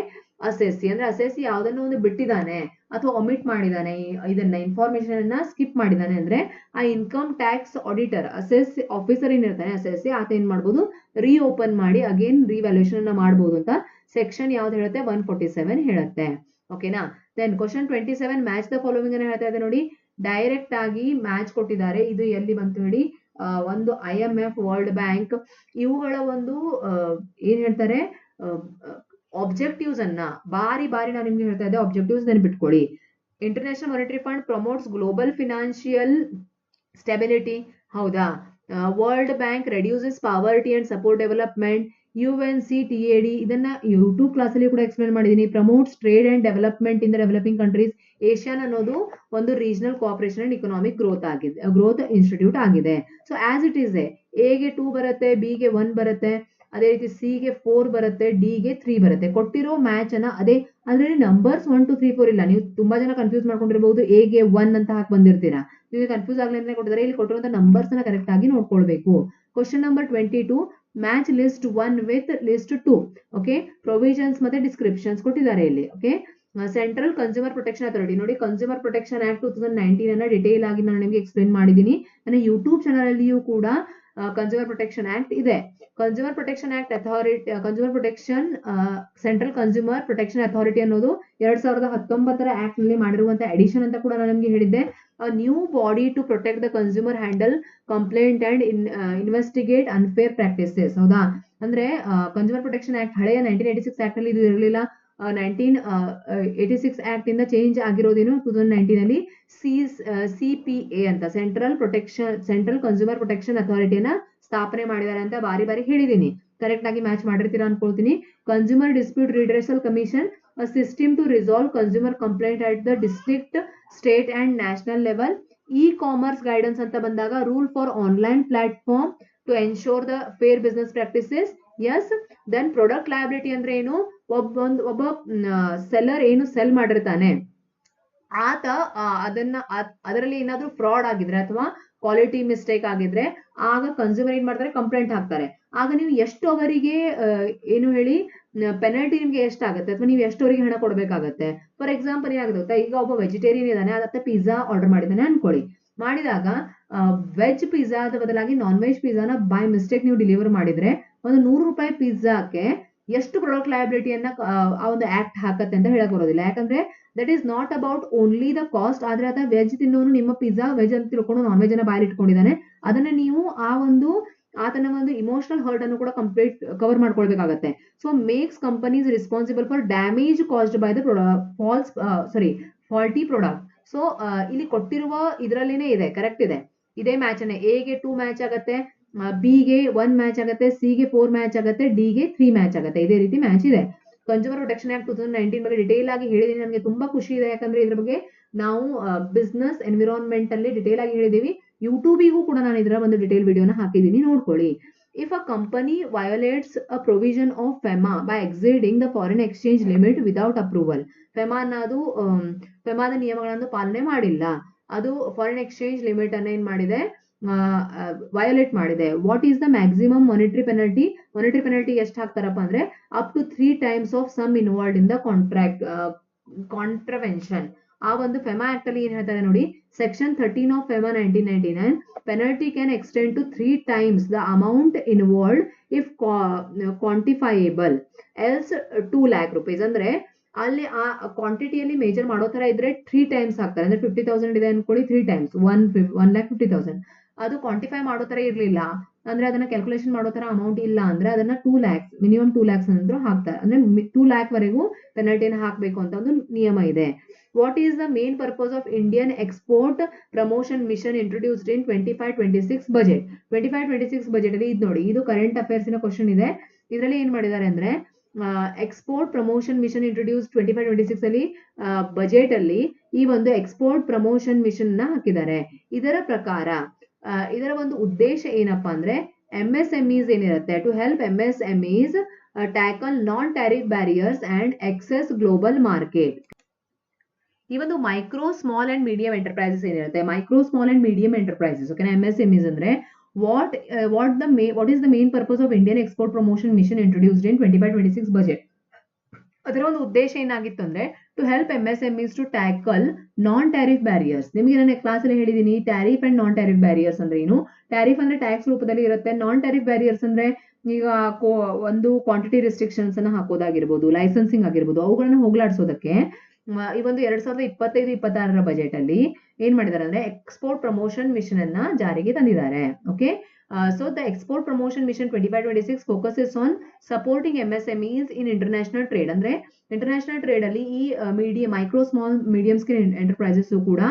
assessee. ಅಂದ್ರೆ assessee ಯಾವುದನ್ನು ಒಂದು ಬಿಟ್ಟಿದ್ದಾನೆ ಅಥವಾ omit ಮಾಡಿದಾನೆ, ಇದನ್ನ information ಅನ್ನ skip ಮಾಡಿದಾನೆ ಅಂದ್ರೆ ಆ income tax auditor assess officer ಏನಿರ್ತಾನೆ ಅಸೆಸಿ, ಆತ ಏನ್ ಮಾಡ್ಬೋದು, ರೀಓಪನ್ ಮಾಡಿ ಅಗೇನ್ ರಿವ್ಯಾಲ್ಯೂಯೇಷನ್ ಅನ್ನ ಮಾಡಬಹುದು ಅಂತ ಸೆಕ್ಷನ್ ಯಾವ್ದು ಹೇಳುತ್ತೆ, 147 ಹೇಳುತ್ತೆ. ಓಕೆನಾ. Then question 27 match the following ಅನ್ನ ಹೇಳ್ತಾ ಇದೆ ನೋಡಿ. ಡೈರೆಕ್ಟ್ ಆಗಿ ಮ್ಯಾಚ್ ಕೊಟ್ಟಿದ್ದಾರೆ. ಇದು ಎಲ್ಲಿ ಬಂತು ಹೇಳಿ, ಒಂದು IMF, ವರ್ಲ್ಡ್ ಬ್ಯಾಂಕ್ ಇವುಗಳ ಒಂದು ಏನ್ ಹೇಳ್ತಾರೆ ಆಬ್ಜೆಕ್ಟಿವ್ಸ್ ಅನ್ನ ಬಾರಿ ನಾನು ನಿಮ್ಗೆ ಹೇಳ್ತಾ ಇದ್ದೆ, ಆಬ್ಜೆಕ್ಟಿವ್ಸ್ ನೆನ್ಪಿಟ್ಕೊಳ್ಳಿ. International Monetary Fund promotes global financial stability, ಹೌದಾ. World Bank reduces poverty and support development. UNCTAD ಇದನ್ನ ಯೂಟ್ಯೂಬ್ ಕ್ಲಾಸ್ ಅಲ್ಲಿ ಕೂಡ ಎಕ್ಸ್ಪ್ಲೇನ್ ಮಾಡಿದೀನಿ. Promotes trade and development in the developing countries. ASEAN ಅನ್ನೋದು ಒಂದು regional cooperation and economic growth institute ಆಗಿದೆ. So as it is ಎಗೆ 2 ಬರುತ್ತೆ, ಬಿಗೆ 1 ಬರುತ್ತೆ, ಅದೇ ರೀತಿ ಸಿಗೆ 4 ಬರುತ್ತೆ, ಡಿಗೆ 3 ಬರುತ್ತೆ. ಕೊಟ್ಟಿರೋ ಮ್ಯಾಚ್ ಅನ್ನ ಅದೇ ಅದ್ರಲ್ಲಿ ನಂಬರ್ಸ್ 1 2 3 4 ಇಲ್ಲ. ನೀವು ತುಂಬಾ ಜನ ಕನ್ಫ್ಯೂಸ್ ಮಾಡ್ಕೊಂಡಿರಬಹುದು, ಎಗೆ 1 ಅಂತ ಹಾಕಿ ಬಂದಿರ್ತೀರಾ. ನೀವು ಕನ್ಫ್ಯೂಸ್ ಆಗಲಿ ಅಂತ ಕೊಟ್ಟಿದ್ದಾರೆ. ಇಲ್ಲಿ ಕೊಟ್ಟಿರುವಂತ ನಂಬರ್ಸ್ ಅನ್ನ ಕರೆಕ್ಟ್ ಆಗಿ ನೋಡ್ಕೊಳ್ಬೇಕು. Question number 22 match list 1 with list 2. Okay, provisions ಮತ್ತೆ ಡಿಸ್ಕ್ರಿಪ್ಷನ್ಸ್ ಕೊಟ್ಟಿದ್ದಾರೆ ಇಲ್ಲಿ. Okay, central consumer protection authority ನೋಡಿ, ಕನ್ಸ್ಯೂಮರ್ ಪ್ರೊಟೆಕ್ಷನ್ ಆಕ್ಟ್ 2019 ಅನ್ನ ಡಿಟೇಲ್ ಆಗಿ ನಾನು ನಿಮಗೆ ಎಕ್ಸ್ಪ್ಲೇನ್ ಮಾಡಿದ್ದೀನಿ. ನನ್ನ ಯೂಟ್ಯೂಬ್ ಚಾನಲ್ ಅಲ್ಲಿಯೂ ಕೂಡ ಕನ್ಸ್ಯೂಮರ್ ಪ್ರೊಟೆಕ್ಷನ್ ಆಕ್ಟ್ ಇದೆ. Consumer protection act authority, consumer protection central consumer protection authority ಅನ್ನೋದು 2019ರ ಆಕ್ಟ್ ನಲ್ಲಿ ಮಾಡಿರುವಂತಹ ಎಡಿಷನ್ ಅಂತ ಕೂಡ ನಾನು ನಿಮಗೆ ಹೇಳಿದ್ದೆ. New body to protect the consumer, handle complaint and investigate unfair practices. ಹೌದಾ, ಅಂದ್ರೆ ಕನ್ಸ್ಯೂಮರ್ ಪ್ರೊಟೆಕ್ಷನ್ ಆಕ್ಟ್ ಹಳೆಯ 1986 ಆಕ್ಟ್ ನಲ್ಲಿ ಇದು ಇರಲಿಲ್ಲ. 1986 ಆಕ್ಟ್ ಇಂದ ಚೇಂಜ್ ಆಗಿರೋದೇನು 2019 ಅಲ್ಲಿ CPA ಅಂತ ಸೆಂಟ್ರಲ್ ಕನ್ಸ್ಯೂಮರ್ ಪ್ರೊಟೆಕ್ಷನ್ ಅಥಾರಿಟಿಯನ್ನ ಸ್ಥಾಪನೆ ಮಾಡಿದ್ದಾರೆ ಅಂತ ಬಾರಿ ಹೇಳಿದೀನಿ. ಕರೆಕ್ಟ್ ಆಗಿ ಮ್ಯಾಚ್ ಮಾಡಿರ್ತೀರಾ ಅನ್ಕೊಳ್ತೀನಿ. Consumer dispute redressal commission, a system to resolve consumer complaint at the district, state and national level. E-commerce guidance ಅಂತ ಬಂದಾಗ rule for online platform to ensure the fair business practices. Yes. Then product liability ಅಂದ್ರೆ ಏನು, ಒಬ್ಬ seller ಏನು cell ಮಾಡಿರ್ತಾನೆ ಆತ ಅದರಲ್ಲಿ ಏನಾದ್ರೂ ಫ್ರಾಡ್ ಆಗಿದ್ರೆ ಅಥವಾ ಕ್ವಾಲಿಟಿ ಮಿಸ್ಟೇಕ್ ಆಗಿದ್ರೆ ಆಗ ಕನ್ಸ್ಯೂಮರ್ ಏನ್ ಮಾಡ್ತಾರೆ, ಕಂಪ್ಲೇಂಟ್ ಹಾಕ್ತಾರೆ. ಆಗ ನೀವು ಎಷ್ಟು ಅವರಿಗೆ ಏನು ಹೇಳಿ ಪೆನಲ್ಟಿ ನಿಮ್ಗೆ ಎಷ್ಟಾಗುತ್ತೆ ಅಥವಾ ನೀವು ಎಷ್ಟು ಅವರಿಗೆ ಹಣ ಕೊಡ್ಬೇಕಾಗತ್ತೆ. ಫಾರ್ ಎಕ್ಸಾಂಪಲ್ ಏನಾಗುತ್ತೆ, ಈಗ ಒಬ್ಬ ವೆಜಿಟೇರಿಯನ್ ಇದ್ದಾನೆ, ಅದಕ್ಕೆ ಪಿಜ್ಜಾ ಆರ್ಡರ್ ಮಾಡಿದ್ದಾನೆ ಅನ್ಕೊಳ್ಳಿ. ಮಾಡಿದಾಗ ವೆಜ್ ಪಿಜ್ಜಾದ ಬದಲಾಗಿ ನಾನ್ ವೆಜ್ ಪಿಜ್ಜಾನ ಬೈ ಮಿಸ್ಟೇಕ್ ನೀವು ಡೆಲಿವರ್ ಮಾಡಿದ್ರೆ ಒಂದು 100 ರೂಪಾಯಿ ಪಿಜ್ಜಾಕ್ಕೆ ಎಷ್ಟು ಪ್ರಾಡಕ್ಟ್ ಲಯಬಿಲಿಟಿಯನ್ನ ಆ ಒಂದು ಆಕ್ಟ್ ಹಾಕತ್ತೆ ಅಂತ ಹೇಳಕ್ ಬರೋದಿಲ್ಲ. ಯಾಕಂದ್ರೆ that is not about only the cost. ಆದ್ರೆ ಅದ ವೆಜ್ ತಿನ್ನೋನು ನಿಮ್ಮ ಪಿಜ್ಜಾ ವೆಜ್ ಅಂತ ತಿಳ್ಕೊಂಡು ನಾನ್ ವೆಜ್ ಅನ್ನ ಬಾಯಲ್ಲಿ ಇಟ್ಕೊಂಡಿದ್ದಾನೆ. ಅದನ್ನ ನೀವು ಆತನ ಒಂದು ಇಮೋಷನಲ್ ಹರ್ಟ್ ಅನ್ನು ಕೂಡ ಕಂಪ್ಲೀಟ್ ಕವರ್ ಮಾಡ್ಕೊಳ್ಬೇಕಾಗತ್ತೆ. So makes companies responsible for damage caused by the faulty product. So ಇಲ್ಲಿ ಕೊಟ್ಟಿರುವ ಇದರಲ್ಲೇನೆ ಇದೆ, ಕರೆಕ್ಟ್ ಇದೆ. ಇದೇ ಮ್ಯಾಚ್ ಅನ್ನ ಎಗೆ 2 ಮ್ಯಾಚ್ ಆಗತ್ತೆ, ಬಿಗೆ 1 ಮ್ಯಾಚ್ ಆಗುತ್ತೆ, ಸಿಗೆ 4 ಮ್ಯಾಚ್ ಆಗುತ್ತೆ, ಡಿಗೆ 3 ಮ್ಯಾಚ್ ಆಗುತ್ತೆ. ಇದೇ ರೀತಿ ಮ್ಯಾಚ್ ಇದೆ. ಕನ್ಸ್ಯೂಮರ್ ಪ್ರೊಟೆಕ್ಷನ್ ಆಕ್ಟ್ 2019 ಬಗ್ಗೆ ಡಿಟೇಲ್ ಆಗಿ ಹೇಳಿದೀನಿ. ನನಗೆ ತುಂಬಾ ಖುಷಿ ಇದೆ, ಯಾಕಂದ್ರೆ ಇದ್ರ ಬಗ್ಗೆ ನಾವು ಬಿಸ್ನೆಸ್ ಎನ್ವಿರಾನ್ಮೆಂಟ್ ಅಲ್ಲಿ ಡಿಟೇಲ್ ಆಗಿ ಹೇಳಿದೀವಿ. ಯೂಟ್ಯೂಬಿಗೂ ಕೂಡ ನಾನು ಇದರ ಒಂದು ಡಿಟೇಲ್ ವಿಡಿಯೋನ ಹಾಕಿದ್ದೀನಿ, ನೋಡ್ಕೊಳ್ಳಿ. If a company violates a provision of FEMA by exceeding the foreign exchange limit without approval. ಫೆಮಾದ ನಿಯಮಗಳನ್ನು ಪಾಲನೆ ಮಾಡಿಲ್ಲ, ಅದು ಫಾರಿನ್ ಎಕ್ಸ್ಚೇಂಜ್ ಲಿಮಿಟ್ ಅನ್ನ ಏನ್ ಮಾಡಿದೆ, ವಯೋಲೇಟ್ ಮಾಡಿದೆ. What is the maximum monetary penalty? Monetary penalty ಎಷ್ಟು ಹಾಕ್ತಾರಪ್ಪ ಅಂದ್ರೆ up to 3 times of sum involved in the contravention. ಆ ಒಂದು ಫೆಮಾ ಆಕ್ಟ್ ಅಲ್ಲಿ ಏನ್ ಹೇಳ್ತಾರೆ ನೋಡಿ, section 13 of FEMA 1999, penalty can extend to 3 times the amount involved if quantifiable else 2 lakh rupees. ಅಂದ್ರೆ ಅಲ್ಲಿ ಆ ಕ್ವಾಂಟಿಟಿಯಲ್ಲಿ ಮೇಜರ್ ಮಾಡೋ ತರ ಇದ್ರೆ 3 times ಹಾಕ್ತಾರೆ. ಅಂದ್ರೆ 50,000 ಇದೆ ಅನ್ಕೊಳ್ಳಿ, 3 times 1,50,000. ಅದು ಕ್ವಾಂಟಿಫೈ ಮಾಡೋ ತರ ಇರ್ಲಿಲ್ಲ ಅಂದ್ರೆ ಅದನ್ನ ಕ್ಯಾಲ್ಕುಲೇಷನ್ ಮಾಡೋ ತರ ಅಮೌಂಟ್ ಇಲ್ಲ ಅಂದ್ರೆ ಅದನ್ನ 2 lakhs ಮಿನಿಮಮ್ 2 lakhs ಅಂದ್ರೂ ಹಾಕ್ತಾರೆ ಅಂದ್ರೆ 2 lakh ವರೆಗೂ ಪೆನಲ್ಟಿನ ಹಾಕ್ಬೇಕು ಅಂತ ಒಂದು ನಿಯಮ ಇದೆ. What is the main purpose of Indian export promotion mission introduced in 25-26 budget? 25-26 budget ಅಲ್ಲಿ ಇದು ನೋಡಿ, ಇದು ಕರೆಂಟ್ ಅಫೇರ್ಸ್ ನ ಕ್ವಶನ್ ಇದೆ. ಇದರಲ್ಲಿ ಏನ್ ಮಾಡಿದ್ದಾರೆ ಅಂದ್ರೆ ಎಕ್ಸ್ಪೋರ್ಟ್ ಪ್ರಮೋಷನ್ ಮಿಷನ್ ಇಂಟ್ರೊಡ್ಯೂಸ್ 25-26 ಅಲ್ಲಿ ಬಜೆಟ್ ಅಲ್ಲಿ ಈ ಒಂದು ಎಕ್ಸ್ಪೋರ್ಟ್ ಪ್ರಮೋಷನ್ ಮಿಷನ್ ನ ಹಾಕಿದ್ದಾರೆ. ಇದರ ಪ್ರಕಾರ ಇದರ ಒಂದು ಉದ್ದೇಶ ಏನಪ್ಪಾ ಅಂದ್ರೆ MSMEs ಏನಿರುತ್ತೆ, to help MSMEs tackle non tariff barriers and excess global market. ಈ ಒಂದು micro small and medium enterprises ಏನಿರುತ್ತೆ, micro small and medium enterprises ಓಕೆನಾ, MSMEs ಅಂದ್ರೆ what is the main purpose of Indian export promotion mission introduced in 25-26 budget? ಅದರ ಒಂದು ಉದ್ದೇಶ ಏನಾಗಿತ್ತು ಅಂದ್ರೆ to help MSMEs to tackle non tariff barriers. ನಿಮಗೆ ನಾನು ಕ್ಲಾಸ್ ಅಲ್ಲಿ ಹೇಳಿದೀನಿ tariff and non tariff barriers ಅಂದ್ರೆ ಏನು. ಟ್ಯಾರಿಫ್ ಅಂದ್ರೆ ಟ್ಯಾಕ್ಸ್ ರೂಪದಲ್ಲಿ ಇರುತ್ತೆ. ನಾನ್ ಟ್ಯಾರಿಫ್ ಬ್ಯಾರಿಯರ್ಸ್ ಅಂದ್ರೆ ಈಗ ಒಂದು ಕ್ವಾಂಟಿಟಿ ರೆಸ್ಟ್ರಿಕ್ಷನ್ಸ್ ಅನ್ನ ಹಾಕೋದಾಗಿರ್ಬೋದು, ಲೈಸೆನ್ಸಿಂಗ್ ಆಗಿರ್ಬೋದು, ಅವುಗಳನ್ನ ಹೋಗ್ಲಾಡಿಸೋದಕ್ಕೆ ಈ ಒಂದು 2025-26 ಬಜೆಟ್ ಅಲ್ಲಿ ಏನ್ ಮಾಡಿದ್ದಾರೆ ಅಂದ್ರೆ ಎಕ್ಸ್ಪೋರ್ಟ್ ಪ್ರಮೋಷನ್ ಮಿಷನ್ ಅನ್ನ ಜಾರಿಗೆ ತಂದಿದ್ದಾರೆ. Okay, so the export promotion mission 25-26 focuses on supporting MSMEs in international trade. ಅಂದ್ರೆ ಇಂಟರ್ನ್ಯಾಷನಲ್ ಟ್ರೇಡ್ ಅಲ್ಲಿ ಈ micro small medium scale enterprises ಕೂಡ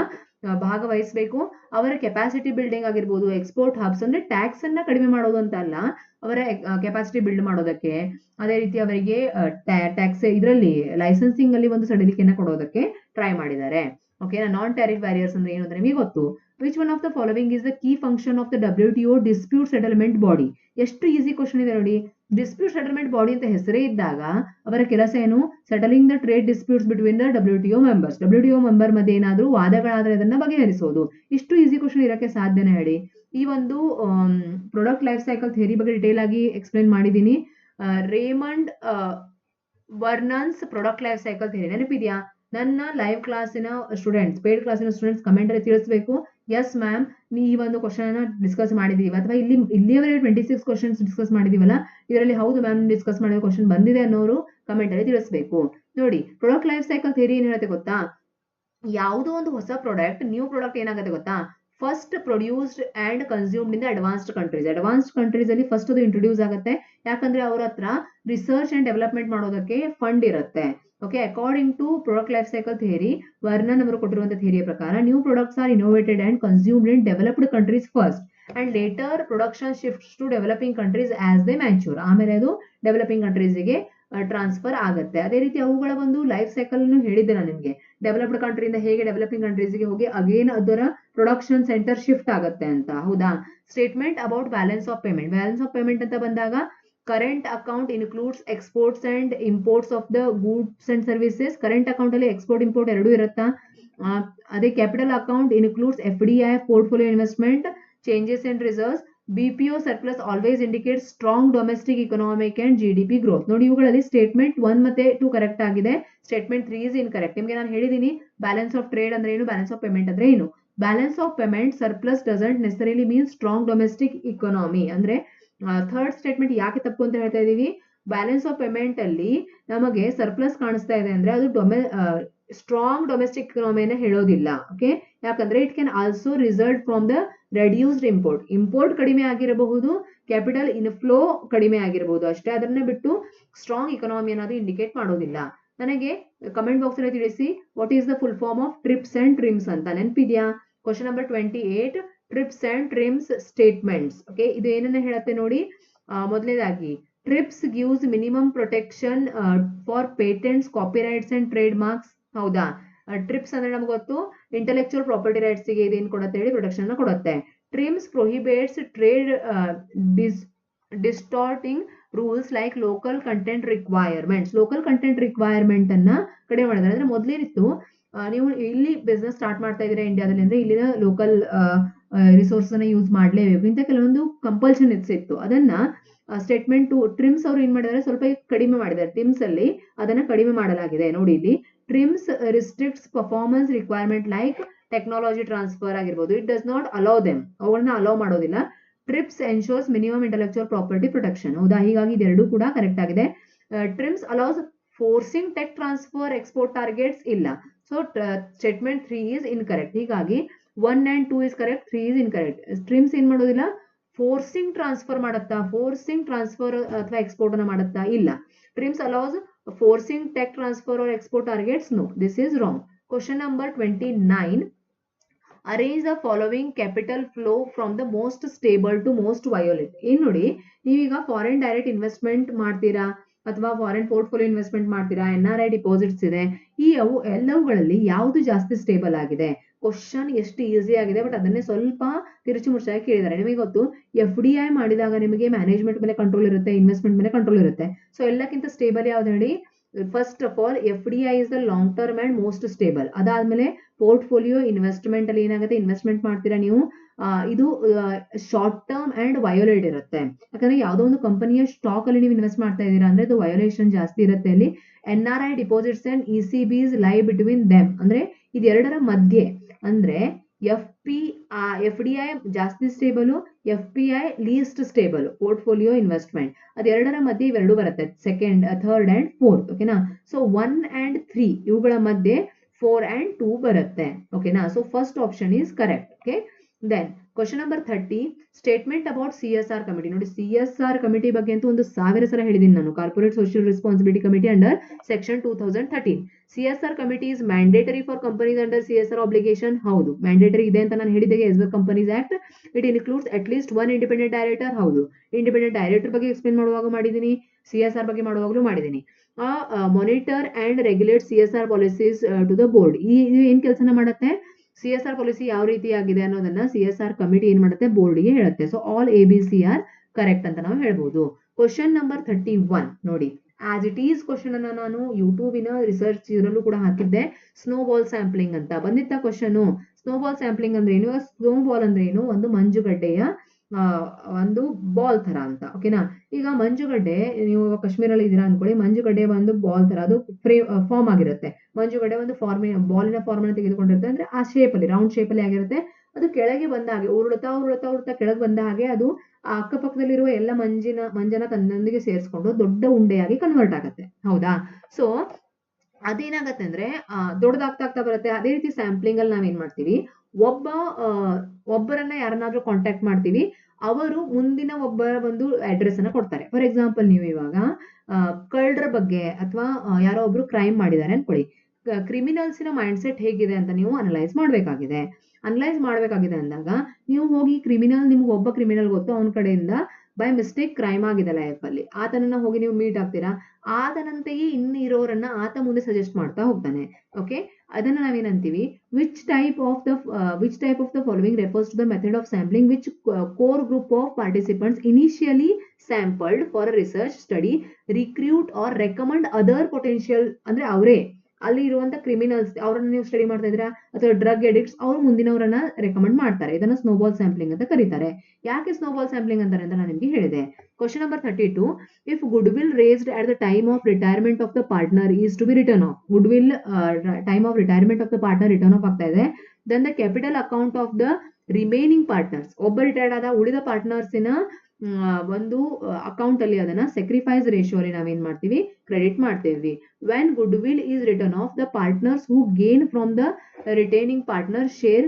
ಭಾಗವಹಿಸಬೇಕು. ಅವರ ಕೆಪಾಸಿಟಿ ಬಿಲ್ಡಿಂಗ್ ಆಗಿರ್ಬೋದು, ಎಕ್ಸ್ಪೋರ್ಟ್ ಹಬ್ಸ್ ಅಂದ್ರೆ ಟ್ಯಾಕ್ಸ್ ಅನ್ನ ಕಡಿಮೆ ಮಾಡೋದು ಅಂತ ಅಲ್ಲ, ಅವರ ಕೆಪಾಸಿಟಿ ಬಿಲ್ಡ್ ಮಾಡೋದಕ್ಕೆ, ಅದೇ ರೀತಿ ಅವರಿಗೆ ಟ್ಯಾಕ್ಸ್ ಇದರಲ್ಲಿ ಲೈಸೆನ್ಸಿಂಗ್ ಅಲ್ಲಿ ಒಂದು ಸಡಿಲಿಕೆಯನ್ನು ಕೊಡೋದಕ್ಕೆ ಟ್ರೈ ಮಾಡಿದ್ದಾರೆ. ಓಕೆ, ನಾನ್ ಟ್ಯಾರಿಫ್ ಬ್ಯಾರಿಯರ್ಸ್ ಅಂದ್ರೆ ಏನು ಅಂದ್ರೆ ನಿಮಗೆ ಗೊತ್ತು. Which one of the following is the key function of the WTO dispute settlement body? ಎಷ್ಟು ಈಸಿ ಕ್ವಶನ್ ಇದೆ ನೋಡಿ. ಡಿಸ್ಪ್ಯೂಟ್ ಸೆಟಲ್ಮೆಂಟ್ ಬಾಡಿ ಅಂತ ಹೆಸರೇ ಇದ್ದಾಗ ಅವರ ಕೆಲಸ ಏನು? Settling the trade disputes between the WTO members. WTO member ಮಧ್ಯೆ ಏನಾದರೂ ವಾದಗಳಾದ್ರೆ ಅದನ್ನ ಬಗೆಹರಿಸೋದು. ಇಷ್ಟು ಈಸಿ ಕ್ವಶನ್ ಇರಕ್ಕೆ ಸಾಧ್ಯನೇ ಹೇಳಿ? ಈ ಒಂದು ಪ್ರಾಡಕ್ಟ್ ಲೈಫ್ ಸೈಕಲ್ ಥಿಯರಿ ಬಗ್ಗೆ ಡಿಟೇಲ್ ಆಗಿ ಎಕ್ಸ್ಪ್ಲೈನ್ ಮಾಡಿದ್ದೀನಿ. Raymond Vernon's product life cycle theory ನೆನಪಿದ್ಯಾ? ನನ್ನ ಲೈವ್ ಕ್ಲಾಸಿನ ಸ್ಟೂಡೆಂಟ್ಸ್, ಪೇಡ್ ಕ್ಲಾಸಿನ ಸ್ಟೂಡೆಂಟ್ಸ್ ಕಮೆಂಟ್ ಅಲ್ಲಿ ತಿಳಿಸಬೇಕು. ಎಸ್ ಮ್ಯಾಮ್, ಈ ಒಂದು ಕ್ವಶನ್ ಅನ್ನ ಡಿಸ್ಕಸ್ ಮಾಡಿದೀವಿ ಅಥವಾ ಇಲ್ಲಿಯವರೆಗೆ 26 ಕ್ವಶನ್ಸ್ ಡಿಸ್ಕಸ್ ಮಾಡಿದೀವಲ್ಲ, ಇದರಲ್ಲಿ ಹೌದು ಮ್ಯಾಮ್ ಡಿಸ್ಕಸ್ ಮಾಡಿದ ಕ್ವಶನ್ ಬಂದಿದೆ ಅನ್ನೋರು ಕಮೆಂಟ್ ಅಲ್ಲಿ ತಿಳಿಸಬೇಕು. ನೋಡಿ, ಪ್ರಾಡಕ್ಟ್ ಲೈಫ್ ಸೈಕಲ್ ಥಿಯರಿ ಏನ್ ಹೇಳುತ್ತೆ ಗೊತ್ತಾ? ಯಾವುದೋ ಒಂದು ಹೊಸ ಪ್ರಾಡಕ್ಟ್, ನ್ಯೂ ಪ್ರಾಡಕ್ಟ್ ಏನಾಗುತ್ತೆ ಗೊತ್ತಾ? First produced and consumed in the advanced countries. Advanced countries ಅಲ್ಲಿ ಫಸ್ಟ್ ಅದು ಇಂಟ್ರೊಡ್ಯೂಸ್ ಆಗುತ್ತೆ. ಯಾಕಂದ್ರೆ ಅವ್ರ ಹತ್ರ ರಿಸರ್ಚ್ ಅಂಡ್ ಡೆವಲಪ್ಮೆಂಟ್ ಮಾಡೋದಕ್ಕೆ ಫಂಡ್ ಇರುತ್ತೆ. Okay, according to product life cycle theory, Vernon ಅವರು ಕೊಟ್ಟಿರುವಂತಹ ಥಿಯರಿಯ ಪ್ರಕಾರ new products are innovated and consumed in developed countries first and later production shifts to developing countries as they mature. ಆಮೇಲೆ ಅದು developing ಕಂಟ್ರೀಸ್ಗೆ transfer ಆಗುತ್ತೆ. ಅದೇ ರೀತಿ ಅವುಗಳ ಒಂದು ಲೈಫ್ ಸೈಕಲ್ ಹೇಳಿದ್ದೆ ನಾನು ನಿಮಗೆ. ಡೆವಲಪ್ಡ್ ಕಂಟ್ರಿಯಿಂದ ಹೇಗೆ ಡೆವಲಪಿಂಗ್ ಕಂಟ್ರೀಸ್ಗೆ ಹೋಗಿ ಅಗೇನ್ ಅದರ ಪ್ರೊಡಕ್ಷನ್ ಸೆಂಟರ್ ಶಿಫ್ಟ್ ಆಗುತ್ತೆ ಅಂತ. ಹೌದಾ? Statement about balance of payment. Balance of payment ಅಂತ ಬಂದಾಗ current account includes exports and imports of the goods and services. Current account ಅಲ್ಲಿ ಎಕ್ಸ್ಪೋರ್ಟ್ ಇಂಪೋರ್ಟ್ ಎರಡೂ ಇರುತ್ತಾ? ಅದೇ capital account includes FDI portfolio investment, changes in reserves. BPO surplus always indicates strong domestic economic and GDP growth. ನೋಡಿ, ಇವುಗಳಲ್ಲಿ statement 1 ಮತ್ತೆ 2 correct ಆಗಿದೆ. Statement 3 is incorrect. ನಿಮಗೆ ನಾನು ಹೇಳಿದೀನಿ ಬ್ಯಾಲೆನ್ಸ್ ಆಫ್ ಟ್ರೇಡ್ ಅಂದ್ರೆ ಏನು, ಬ್ಯಾಲೆನ್ಸ್ ಆಫ್ ಪೇಮೆಂಟ್ ಅಂದ್ರೆ ಏನು. Balance of payment surplus doesn't necessarily mean strong domestic ಇಕನಾಮಿ. ಅಂದ್ರೆ ಥರ್ಡ್ ಸ್ಟೇಟ್ಮೆಂಟ್ ಯಾಕೆ ತಪ್ಪು ಅಂತ ಹೇಳ್ತಾ ಇದೀವಿ? ಬ್ಯಾಲೆನ್ಸ್ ಆಫ್ ಪೇಮೆಂಟ್ ಅಲ್ಲಿ ನಮಗೆ ಸರ್ಪ್ಲಸ್ ಕಾಣಿಸ್ತಾ ಇದೆ ಅಂದ್ರೆ ಅದು ಸ್ಟ್ರಾಂಗ್ ಡೊಮೆಸ್ಟಿಕ್ ಇಕನಾಮಿನ ಹೇಳೋದಿಲ್ಲ. ಓಕೆ, ಯಾಕಂದ್ರೆ it can also result from the reduced import. Import ಕಡಿಮೆ ಆಗಿರಬಹುದು, ಕ್ಯಾಪಿಟಲ್ ಇನ್ಫ್ಲೋ ಕಡಿಮೆ ಆಗಿರಬಹುದು ಅಷ್ಟೇ. ಅದನ್ನ ಬಿಟ್ಟು ಸ್ಟ್ರಾಂಗ್ ಇಕನಾಮಿ ಅನ್ನೋದು ಇಂಡಿಕೇಟ್ ಮಾಡೋದಿಲ್ಲ. ನನಗೆ ಕಮೆಂಟ್ ಬಾಕ್ಸ್ ಅಲ್ಲಿ ತಿಳಿಸಿ, what is the full form of TRIPS and TRIMS ಅಂತ. ನೆನಪಿದ್ಯಾ? Question number 28, TRIPS and TRIMS statements. Okay, ಇದು ಏನನ್ನ ಹೇಳುತ್ತೆ ನೋಡಿ. ಮೊದಲನೇದಾಗಿ TRIPS gives minimum protection for patents, copyrights and trade marks. ಹೌದಾ? ಟ್ರಿಪ್ಸ್ ಅಂದ್ರೆ ನಮ್ಗೆ ಗೊತ್ತು, ಇಂಟೆಲೆಕ್ಚುಯಲ್ ಪ್ರಾಪರ್ಟಿ ರೈಟ್ಸ್ ಗೆ ಇದೇನು ಕೊಡುತ್ತೆ ಹೇಳಿ, ಪ್ರೊಟೆಕ್ಷನ್ ಅನ್ನ ಕೊಡುತ್ತೆ. TRIMS prohibits trade distorting rules like local content requirements. Local content requirement ಅನ್ನ ಕಡಿಮೆ ಮಾಡಿದ್ರೆ, ಅಂದ್ರೆ ಮೊದಲೇನಿತ್ತು, ನೀವು ಇಲ್ಲಿ ಬಿಸ್ನೆಸ್ ಸ್ಟಾರ್ಟ್ ಮಾಡ್ತಾ ಇದ್ದೀರಾ ಇಂಡಿಯಾದಲ್ಲಿ ಅಂದ್ರೆ ಇಲ್ಲಿನ ಲೋಕಲ್ ರಿಸೋರ್ಸ್ ಅನ್ನ ಯೂಸ್ ಮಾಡಲೇಬೇಕು ಇಂತ ಕೆಲವೊಂದು ಕಂಪಲ್ಷನ್ ಇತ್ತು. ಅದನ್ನ ಸ್ಟೇಟ್ಮೆಂಟ್ ಟ್ರಿಮ್ಸ್ ಅವರು ಏನ್ ಮಾಡಿದ್ದಾರೆ, ಸ್ವಲ್ಪ ಕಡಿಮೆ ಮಾಡಿದ್ದಾರೆ. ಟ್ರಿಮ್ಸ್ ಅಲ್ಲಿ ಅದನ್ನ ಕಡಿಮೆ ಮಾಡಲಾಗಿದೆ. ನೋಡಿ, ಇಲ್ಲಿ TRIMS restricts performance requirement like technology transfer ಆಗಿರ್ಬೋದು. It does not allow them, ಅವುಗಳನ್ನ ಅಲೋ ಮಾಡೋದಿಲ್ಲ. TRIPS ensures minimum intellectual property protection. ಹೌದಾ? ಹೀಗಾಗಿ ಇದೆರಡೂ ಕೂಡ ಕರೆಕ್ಟ್ ಆಗಿದೆ. TRIMS allows forcing tech transfer export targets ಇಲ್ಲ. So statement 3 is incorrect. ಹೀಗಾಗಿ 1 and 2 is correct, 3 is incorrect. TRIMS ಏನ್ ಮಾಡೋದಿಲ್ಲ, ಫೋರ್ಸಿಂಗ್ ಟ್ರಾನ್ಸ್ಫರ್ ಮಾಡುತ್ತಾ, ಫೋರ್ಸಿಂಗ್ ಟ್ರಾನ್ಸ್ಫರ್ ಅಥವಾ ಎಕ್ಸ್ಪೋರ್ಟ್ ಅನ್ನ ಮಾಡುತ್ತಾ, ಇಲ್ಲ. TRIMS allows forcing tech transfer or export targets, no, this is wrong. Question number 29, arrange the following capital flow from the most stable to most violent. ಏನ್ ನೋಡಿ, ನೀವೀಗ foreign direct investment ಮಾಡ್ತೀರಾ ಅಥವಾ foreign portfolio investment ಮಾಡ್ತೀರಾ, NRI deposits ಇದೆ, ಈ ಎಲ್ಲವುಗಳಲ್ಲಿ ಯಾವುದು ಜಾಸ್ತಿ ಸ್ಟೇಬಲ್ ಆಗಿದೆ? ಕ್ವಶನ್ ಎಷ್ಟು ಈಸಿ ಆಗಿದೆ, ಬಟ್ ಅದನ್ನೇ ಸ್ವಲ್ಪ ತಿರುಚಿ ಮುರುಚಾಗಿ ಕೇಳಿದ್ದಾರೆ. ನಿಮಗೆ ಗೊತ್ತು, FDI ಮಾಡಿದಾಗ ನಿಮಗೆ ಮ್ಯಾನೇಜ್ಮೆಂಟ್ ಮೇಲೆ ಕಂಟ್ರೋಲ್ ಇರುತ್ತೆ, ಇನ್ವೆಸ್ಟ್ಮೆಂಟ್ ಮೇಲೆ ಕಂಟ್ರೋಲ್ ಇರುತ್ತೆ. ಸೊ ಎಲ್ಲಕ್ಕಿಂತ ಸ್ಟೇಬಲ್ ಯಾವ್ದು ಹೇಳಿ? First of all FDI is the long term and most stable. ಅದಾದ್ಮೇಲೆ ಪೋರ್ಟ್ಫೋಲಿಯೋ ಇನ್ವೆಸ್ಟ್ಮೆಂಟ್ ಅಲ್ಲಿ ಏನಾಗುತ್ತೆ, ಇನ್ವೆಸ್ಟ್ಮೆಂಟ್ ಮಾಡ್ತೀರಾ ನೀವು, ಇದು ಶಾರ್ಟ್ ಟರ್ಮ್ ಅಂಡ್ ವಯೋಲೇಟ್ ಇರುತ್ತೆ. ಯಾಕಂದ್ರೆ ಯಾವುದೋ ಒಂದು ಕಂಪನಿಯ ಸ್ಟಾಕ್ ಅಲ್ಲಿ ನೀವು ಇನ್ವೆಸ್ಟ್ ಮಾಡ್ತಾ ಇದ್ದೀರಾ ಅಂದ್ರೆ ಇದು ವಯೋಲೇಷನ್ ಜಾಸ್ತಿ ಇರುತ್ತೆ. ಅಲ್ಲಿ NRI deposits and ECBs lie between them, ಅಂದ್ರೆ ಇದೆರಡರ ಮಧ್ಯೆ, ಅಂದ್ರೆ FDI ಜಾಸ್ತಿ stable, FPI least stable, portfolio investment, ಅದೆರಡರ ಮಧ್ಯೆ ಇವೆರಡು ಬರುತ್ತೆ, ಸೆಕೆಂಡ್, ಥರ್ಡ್ ಅಂಡ್ ಫೋರ್ತ್. ಓಕೆನಾ? ಸೊ 1 and 3 ಇವುಗಳ ಮಧ್ಯೆ 4 and 2 ಬರುತ್ತೆ. ಓಕೆನಾ? So first option is correct. Okay, then question number 30, statement about CSR committee. ನೋಡಿ, CSR ಕಮಿಟಿ ಬಗ್ಗೆ ಅಂತೂ 1000 ಸಲ ಹೇಳಿದೀನಿ ನಾನು, corporate social responsibility committee under section 2013. CSR committee is mandatory for companies under CSR obligation. ಹೌದು, mandatory ಇದೆ ಅಂತ ನಾನು ಹೇಳಿದಾಗ yes by companies act. It includes at least 1 independent director. ಹೌದು, ಇಂಡಿಪೆಂಡೆಂಟ್ ಡೈರೆಕ್ಟರ್ ಬಗ್ಗೆ ಎಕ್ಸ್ಪ್ಲೇನ್ ಮಾಡುವಾಗ ಮಾಡಿದ್ದೀನಿ, CSR ಬಗ್ಗೆ ಮಾಡುವಾಗಲೂ ಮಾಡಿದ್ದೀನಿ. Monitor and regulate CSR policies to the board. ಇದು ಏನ್ ಕೆಲಸನ ಮಾಡುತ್ತೆ? CSR ಪಾಲಿಸಿ ಯಾವ ರೀತಿ ಆಗಿದೆ ಅನ್ನೋದನ್ನ CSR ಕಮಿಟಿ ಏನ್ ಮಾಡುತ್ತೆ, ಬೋರ್ಡ್ಗೆ ಹೇಳುತ್ತೆ. So all ABC are correct ಅಂತ ನಾವು ಹೇಳ್ಬೋದು. ಕ್ವಶನ್ ನಂಬರ್ 31 ನೋಡಿ, ಆಸ್ ಇಟ್ ಈಸ್ ಕ್ವಶನ್ ಅನ್ನ ನಾನು ಯೂಟ್ಯೂಬಿನ ರಿಸರ್ಚ್ ಇದರಲ್ಲೂ ಕೂಡ ಹಾಕಿದ್ದೆ. ಸ್ನೋಬಾಲ್ ಸ್ಯಾಂಪ್ಲಿಂಗ್ ಅಂತ ಬಂದಿತ್ತ ಕ್ವಶನ್. ಸ್ನೋಬಾಲ್ ಸ್ಯಾಂಪ್ಲಿಂಗ್ ಅಂದ್ರೆ ಏನು? ಸ್ನೋಬಾಲ್ ಅಂದ್ರೆ ಏನು? ಒಂದು ಮಂಜುಗಡ್ಡೆಯ ಒಂದು ಬಾಲ್ ತರ ಅಂತ. ಓಕೆನಾ? ಈಗ ಮಂಜುಗಡ್ಡೆ, ನೀವು ಕಾಶ್ಮೀರಲ್ಲಿ ಇದೀರಾ ಅನ್ಕೊಳ್ಳಿ, ಮಂಜುಗಡ್ಡೆ ಒಂದು ಬಾಲ್ ತರ ಅದು ಫಾರ್ಮ್ ಆಗಿರುತ್ತೆ. ಮಂಜುಗಡ್ಡೆ ಒಂದು ಬಾಲಿನ ಫಾರ್ಮ್ ಅನ್ನು ತೆಗೆದುಕೊಂಡಿರುತ್ತೆ, ಅಂದ್ರೆ ಆ ಶೇಪ್ ಅಲ್ಲಿ, ರೌಂಡ್ ಶೇಪ್ ಅಲ್ಲಿ ಆಗಿರುತ್ತೆ. ಅದು ಕೆಳಗೆ ಬಂದ ಹಾಗೆ ಉರುಳುತ್ತಾ ಕೆಳಗೆ ಬಂದ ಹಾಗೆ ಅದು ಆ ಅಕ್ಕಪಕ್ಕದಲ್ಲಿರುವ ಎಲ್ಲ ಮಂಜನ ತನ್ನೊಂದಿಗೆ ಸೇರಿಸ್ಕೊಂಡು ದೊಡ್ಡ ಉಂಡೆಯಾಗಿ ಕನ್ವರ್ಟ್ ಆಗುತ್ತೆ. ಹೌದಾ? ಸೊ ಅದೇನಾಗತ್ತೆ ಅಂದ್ರೆ ದೊಡ್ಡದಾಗ್ತಾ ಬರುತ್ತೆ. ಅದೇ ರೀತಿ ಸ್ಯಾಂಪ್ಲಿಂಗ್ ಅಲ್ಲಿ ನಾವೇನ್ ಮಾಡ್ತೀವಿ, ಒಬ್ಬರನ್ನ ಯಾರನ್ನಾದ್ರೂ ಕಾಂಟ್ಯಾಕ್ಟ್ ಮಾಡ್ತೀವಿ, ಅವರು ಮುಂದಿನ ಒಬ್ಬರ ಒಂದು ಅಡ್ರೆಸ್ ಅನ್ನ ಕೊಡ್ತಾರೆ. ಫಾರ್ ಎಕ್ಸಾಂಪಲ್, ನೀವು ಇವಾಗ ಕಳ್ಳರ ಬಗ್ಗೆ ಅಥವಾ ಯಾರೋ ಒಬ್ರು ಕ್ರೈಮ್ ಮಾಡಿದ್ದಾರೆ ಅನ್ಕೊಳ್ಳಿ, ಕ್ರಿಮಿನಲ್ಸಿನ ಮೈಂಡ್ ಸೆಟ್ ಹೇಗಿದೆ ಅಂತ ನೀವು ಅನಲೈಸ್ ಮಾಡಬೇಕಾಗಿದೆ ಅಂದಾಗ, ನೀವು ಹೋಗಿ ನಿಮ್ಗೆ ಒಬ್ಬ ಕ್ರಿಮಿನಲ್ ಗೊತ್ತು, ಅವನ ಕಡೆಯಿಂದ ಬೈ ಮಿಸ್ಟೇಕ್ ಕ್ರೈಮ್ ಆಗಿದೆ ಲೈಫ್ ಅಲ್ಲಿ, ಆತನನ್ನ ಹೋಗಿ ನೀವು ಮೀಟ್ ಆಗ್ತೀರಾ, ಆತನಂತೆಯೇ ಇನ್ನು ಇರೋರನ್ನ ಆತ ಮುಂದೆ ಸಜೆಸ್ಟ್ ಮಾಡ್ತಾ ಹೋಗ್ತಾನೆ. ಓಕೆ, ಅದನ್ನ ನಾವೇನಂತೀವಿ, which type of the following refers to the method of sampling which core group of participants initially sampled for research study recruit or recommend other potential, ಅಂದ್ರೆ ಅವರೇ ಅಲ್ಲಿ ಇರುವಂತ ಕ್ರಿಮಿನಲ್ಸ್, ಅವರನ್ನ ನೀವು ಸ್ಟಡಿ ಮಾಡ್ತಾ ಇದ್ದೀರಾ, ಅಥವಾ ಡ್ರಗ್ ಎಡಿಕ್ಟ್ಸ್, ಅವರು ಮುಂದಿನವರನ್ನ ರೆಕಮೆಂಡ್ ಮಾಡ್ತಾರೆ. ಇದನ್ನ ಸ್ನೋಬಾಲ್ ಸ್ಯಾಂಪ್ಲಿಂಗ್ ಅಂತ ಕರೀತಾರೆ. ಯಾಕೆ ಸ್ನೋಬಾಲ್ ಸ್ಯಾಂಪ್ಲಿಂಗ್ ಅಂತಾರೆ ಅಂತ ನಾನು ನಿಮ್ಗೆ ಹೇಳಿದೆ. Question number 32, if goodwill raised at the time of retirement of the partner is to be written off, goodwill time of retirement of the partner written off ಆಗ್ತಾ ಇದೆ, then the capital account of the remaining partners, ಒಬ್ಬ retired ಆದ ಉಳಿದ ಪಾರ್ಟ್ನರ್ಸಿನ ಒಂದು account ಅಲ್ಲಿ ಅದನ್ನ sacrifice ratio ಅಲ್ಲಿ ನಾವೇನ್ ಮಾಡ್ತೀವಿ, ಕ್ರೆಡಿಟ್ ಮಾಡ್ತೇವೆ. When goodwill is return of, the partners who gain from the retaining partner share